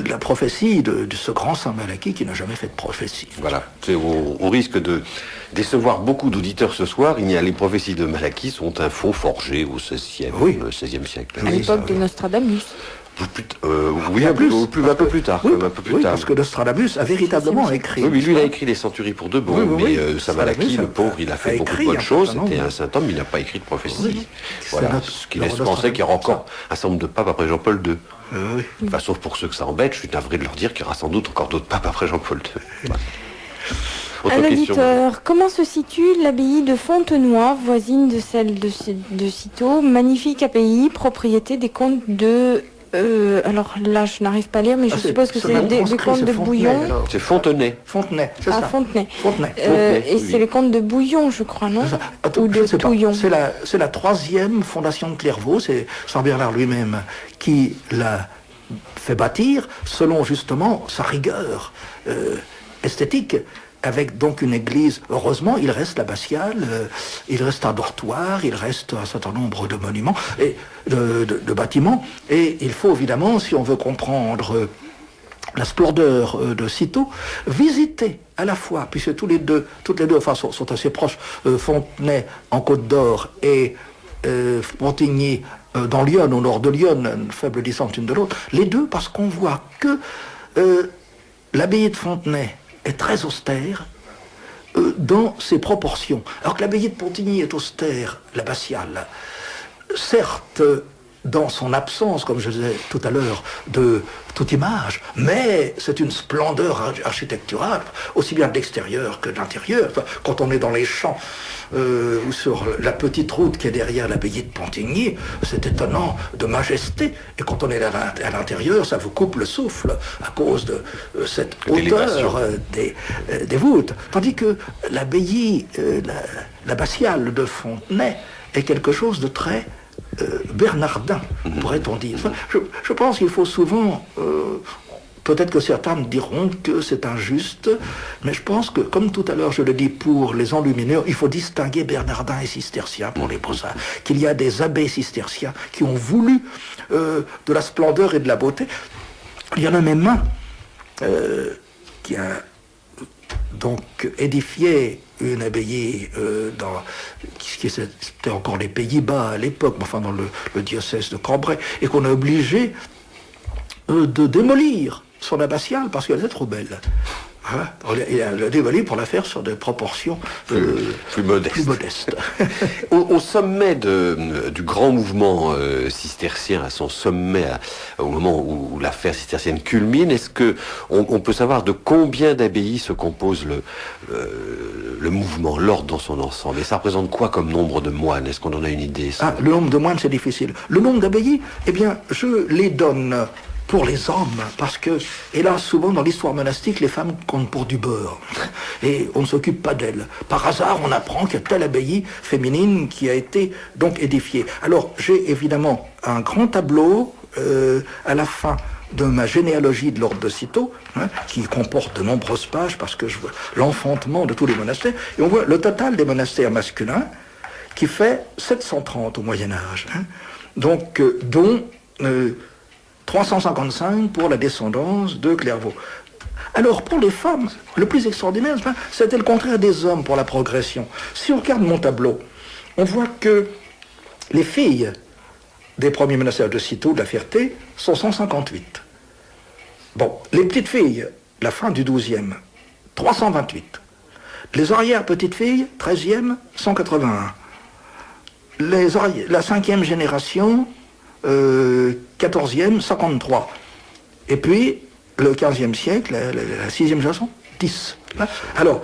la prophétie de ce grand Saint Malachie qui n'a jamais fait de prophétie. Voilà, on risque de décevoir beaucoup d'auditeurs ce soir. Les prophéties de Malachie sont un fond forgé au XVIe siècle. À l'époque de Nostradamus. Oui, un peu plus tard. Parce que Nostradamus a véritablement écrit. Oui, lui, il a écrit les Centuries pour de bon, mais Saint Malachie, le pauvre, il a fait beaucoup de bonnes choses. C'était un saint homme, il n'a pas écrit de prophétie. Voilà, ce qui laisse penser qu'il y aura encore un certain nombre de papes après Jean-Paul II. Enfin, sauf pour ceux que ça embête, je suis navré de leur dire qu'il y aura sans doute encore d'autres papes après Jean-Paul II. Un auditeur, comment se situe l'abbaye de Fontenoy, voisine de celle de Cîteaux, magnifique abbaye, propriété des comtes de... alors là, je n'arrive pas à lire, mais je suppose que c'est des comtes de Bouillon. C'est Fontenay. Fontenay, c'est ça. Fontenay. Et c'est les comtes de Bouillon, je crois, non? Ou de Touillon. C'est la 3e fondation de Clairvaux, c'est Saint Bernard lui-même qui l'a fait bâtir, selon justement sa rigueur esthétique. Avec donc une église, heureusement, il reste l'abbatiale, il reste un dortoir, il reste un certain nombre de monuments et de bâtiments. Et il faut évidemment, si on veut comprendre la splendeur de Cîteaux, visiter à la fois, puisque toutes les deux enfin, sont assez proches, Fontenay en Côte d'Or et Montigny dans Lyon, au nord de Lyon, une faible distance l'une de l'autre, les deux parce qu'on voit que l'abbaye de Fontenay est très austère dans ses proportions. Alors que l'abbaye de Pontigny est austère, l'abbatiale, certes dans son absence, comme je disais tout à l'heure, de toute image, mais c'est une splendeur architecturale, aussi bien de l'extérieur que de l'intérieur. Enfin, quand on est dans les champs ou sur la petite route qui est derrière l'abbaye de Pontigny, c'est étonnant de majesté. Et quand on est à l'intérieur, ça vous coupe le souffle à cause de cette hauteur des voûtes. Tandis que l'abbaye, l'abbatiale de Fontenay est quelque chose de très bernardin, pourrait-on dire. Enfin, je pense qu'il faut souvent... peut-être que certains me diront que c'est injuste, mais je pense que, comme tout à l'heure je le dis pour les enlumineurs, il faut distinguer bernardins et cisterciens pour les beaux-arts. Qu'il y a des abbés cisterciens qui ont voulu de la splendeur et de la beauté. Il y en a même un qui a donc édifié une abbaye c'était encore les Pays-Bas à l'époque, enfin dans le diocèse de Cambrai, et qu'on a obligé de démolir son abbatiale parce qu'elle était trop belle. Voilà. Il a démoli pour la faire sur des proportions plus modestes. Au sommet du grand mouvement cistercien, à son sommet, au moment où l'affaire cistercienne culmine, est-ce qu'on peut savoir de combien d'abbayes se compose le mouvement, l'ordre dans son ensemble? Et ça représente quoi comme nombre de moines? Est-ce qu'on en a une idée? Le nombre de moines, c'est difficile. Le nombre d'abbayes, eh bien, je les donne pour les hommes, parce que, hélas, souvent dans l'histoire monastique, les femmes comptent pour du beurre, et on ne s'occupe pas d'elles. Par hasard, on apprend qu'il y a telle abbaye féminine qui a été donc édifiée. Alors, j'ai évidemment un grand tableau à la fin de ma généalogie de l'ordre de Cîteaux, qui comporte de nombreuses pages, parce que je vois l'enfantement de tous les monastères, et on voit le total des monastères masculins, qui fait 730 au Moyen-Âge, donc, dont 355 pour la descendance de Clairvaux. Alors, pour les femmes, le plus extraordinaire, c'était le contraire des hommes pour la progression. Si on regarde mon tableau, on voit que les filles des premiers monastères de Cîteaux, de la Ferté, sont 158. Bon, les petites filles, la fin du 12e, 328. Les arrière-petites filles, 13e, 181. La 5e génération, 14e, 53. Et puis, le 15e siècle, la 6e génération, 10. Alors,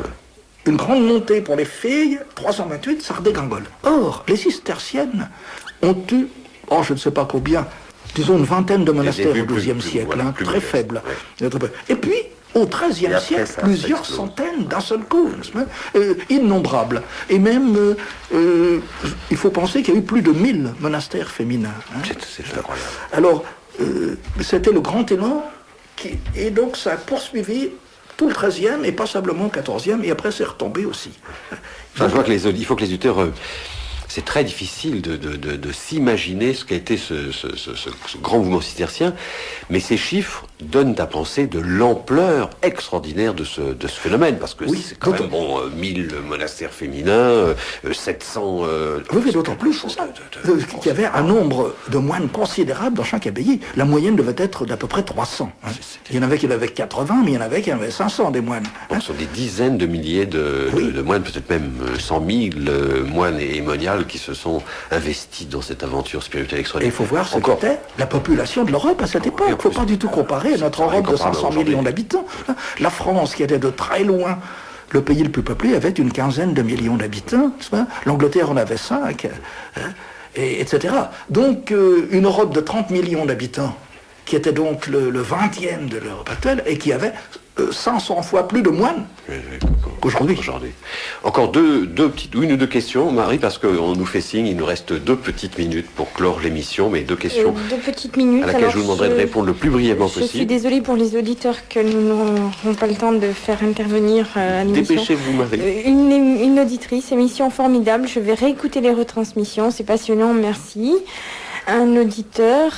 une grande montée pour les filles, 328, ça redégringole. Or, les cisterciennes ont eu, je ne sais pas combien, disons une vingtaine de monastères au XIIe siècle, très faibles. Ouais. Et puis, au XIIIe siècle, plusieurs centaines d'un seul coup, innombrables. Et même, il faut penser qu'il y a eu plus de 1000 monastères féminins. C'est incroyable. Alors, c'était le grand élan, et donc ça a poursuivi tout le XIIIe, et pas simplement le XIVe, et après c'est retombé aussi. Enfin, je vois il faut que les auditeurs... c'est très difficile de s'imaginer ce qu'a été ce grand mouvement cistercien, mais ces chiffres donnent à penser de l'ampleur extraordinaire de ce phénomène, parce que c'est quand même 1000 monastères féminins, 700... Oui, mais d'autant plus qu'il y avait un nombre de moines considérable dans chaque abbaye. La moyenne devait être d'à peu près 300. Hein. Il y en avait qui en avaient 80, mais il y en avait qui en avaient 500 des moines. Hein. Ce sont des dizaines de milliers de moines, peut-être même 100 000 moines et moniales qui se sont investis dans cette aventure spirituelle extraordinaire. Et il faut voir ce qu'était la population de l'Europe à cette époque. Il ne faut pas du tout comparer à notre Europe de 500 millions d'habitants. La France, qui était de très loin le pays le plus peuplé, avait une quinzaine de millions d'habitants. L'Angleterre en avait 5, etc. Donc, une Europe de 30 millions d'habitants, qui était donc le 20e de l'Europe actuelle, et qui avait 500 fois plus de moines qu'aujourd'hui. Encore une ou deux questions, Marie, parce qu'on nous fait signe, il nous reste 2 petites minutes pour clore l'émission, mais 2 questions 2 petites minutes, à laquelle je vous demanderai de répondre le plus brièvement possible. Je suis désolée pour les auditeurs que nous n'aurons pas le temps de faire intervenir à l'émission. Dépêchez-vous, Marie. Une auditrice, émission formidable, je vais réécouter les retransmissions, c'est passionnant, merci. Un auditeur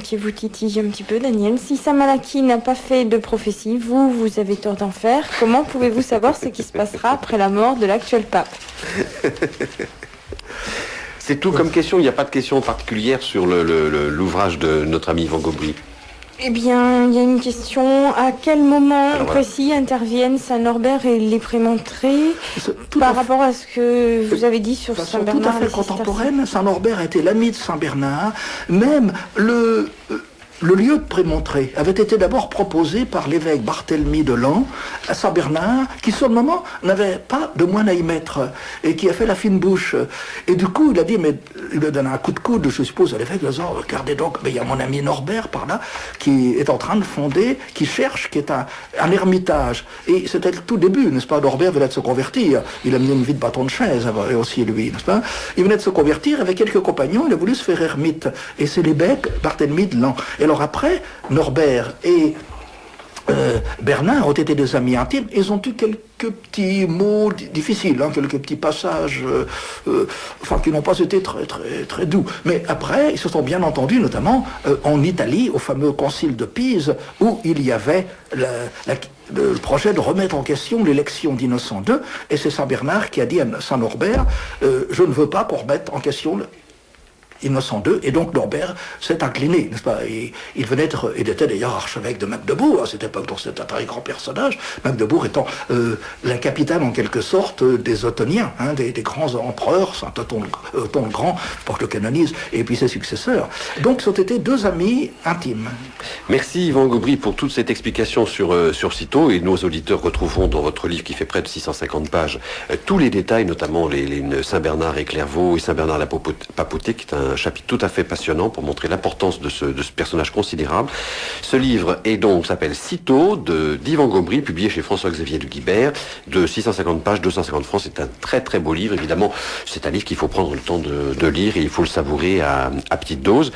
qui vous titille un petit peu, Daniel. Si Samalaki n'a pas fait de prophétie, vous avez tort d'en faire. Comment pouvez-vous savoir ce qui se passera après la mort de l'actuel pape? C'est tout comme question, il n'y a pas de question particulière sur l'ouvrage de notre ami Yvan Gobry. Eh bien, il y a une question. À quel moment précis interviennent Saint-Norbert et les prémontrés par rapport à ce que vous avez dit sur Saint-Bernard? Tout à fait contemporaine. Saint-Norbert était l'ami de Saint-Bernard. Même le lieu de Prémontré avait été d'abord proposé par l'évêque Barthélemy de Laon à Saint-Bernard, qui sur le moment n'avait pas de moine à y mettre, et qui a fait la fine bouche. Et du coup, il a dit, mais il lui a donné un coup de coude, je suppose, à l'évêque, en disant, regardez donc, mais il y a mon ami Norbert par là, qui est en train de fonder, qui cherche, qui est un ermitage. Et c'était le tout début, n'est-ce pas? Norbert venait de se convertir. Il a mené une vie de bâton de chaise, aussi lui, n'est-ce pas? Il venait de se convertir avec quelques compagnons, il a voulu se faire ermite. Et c'est l'évêque Barthélemy de Laon. Et alors après, Norbert et Bernard ont été des amis intimes. Ils ont eu quelques petits mots difficiles, quelques petits passages, qui n'ont pas été très, très, très doux. Mais après, ils se sont bien entendus, notamment en Italie, au fameux concile de Pise, où il y avait le projet de remettre en question l'élection d'Innocent II. Et c'est Saint Bernard qui a dit à Saint Norbert, je ne veux pas qu'on remette en question Innocent II, et donc Norbert s'est incliné, n'est-ce pas? Il était d'ailleurs archevêque de Magdebourg à cette époque, donc c'était un très grand personnage, Magdebourg étant la capitale en quelque sorte des Ottoniens, des grands empereurs, Saint Othon le Grand, pour que le canonise, et puis ses successeurs. Donc ce sont été 2 amis intimes. Merci Yvan Gobry pour toute cette explication sur Cîteaux, et nos auditeurs retrouveront dans votre livre qui fait près de 650 pages tous les détails, notamment les Saint-Bernard et Clairvaux et Saint-Bernard la Papauté, qui est un chapitre tout à fait passionnant pour montrer l'importance de ce personnage considérable. Ce livre s'appelle Cîteaux d'Yvan Gobry, publié chez François-Xavier de Guibert, de 650 pages, 250 francs. C'est un très très beau livre. Évidemment, c'est un livre qu'il faut prendre le temps de lire et il faut le savourer à petite dose.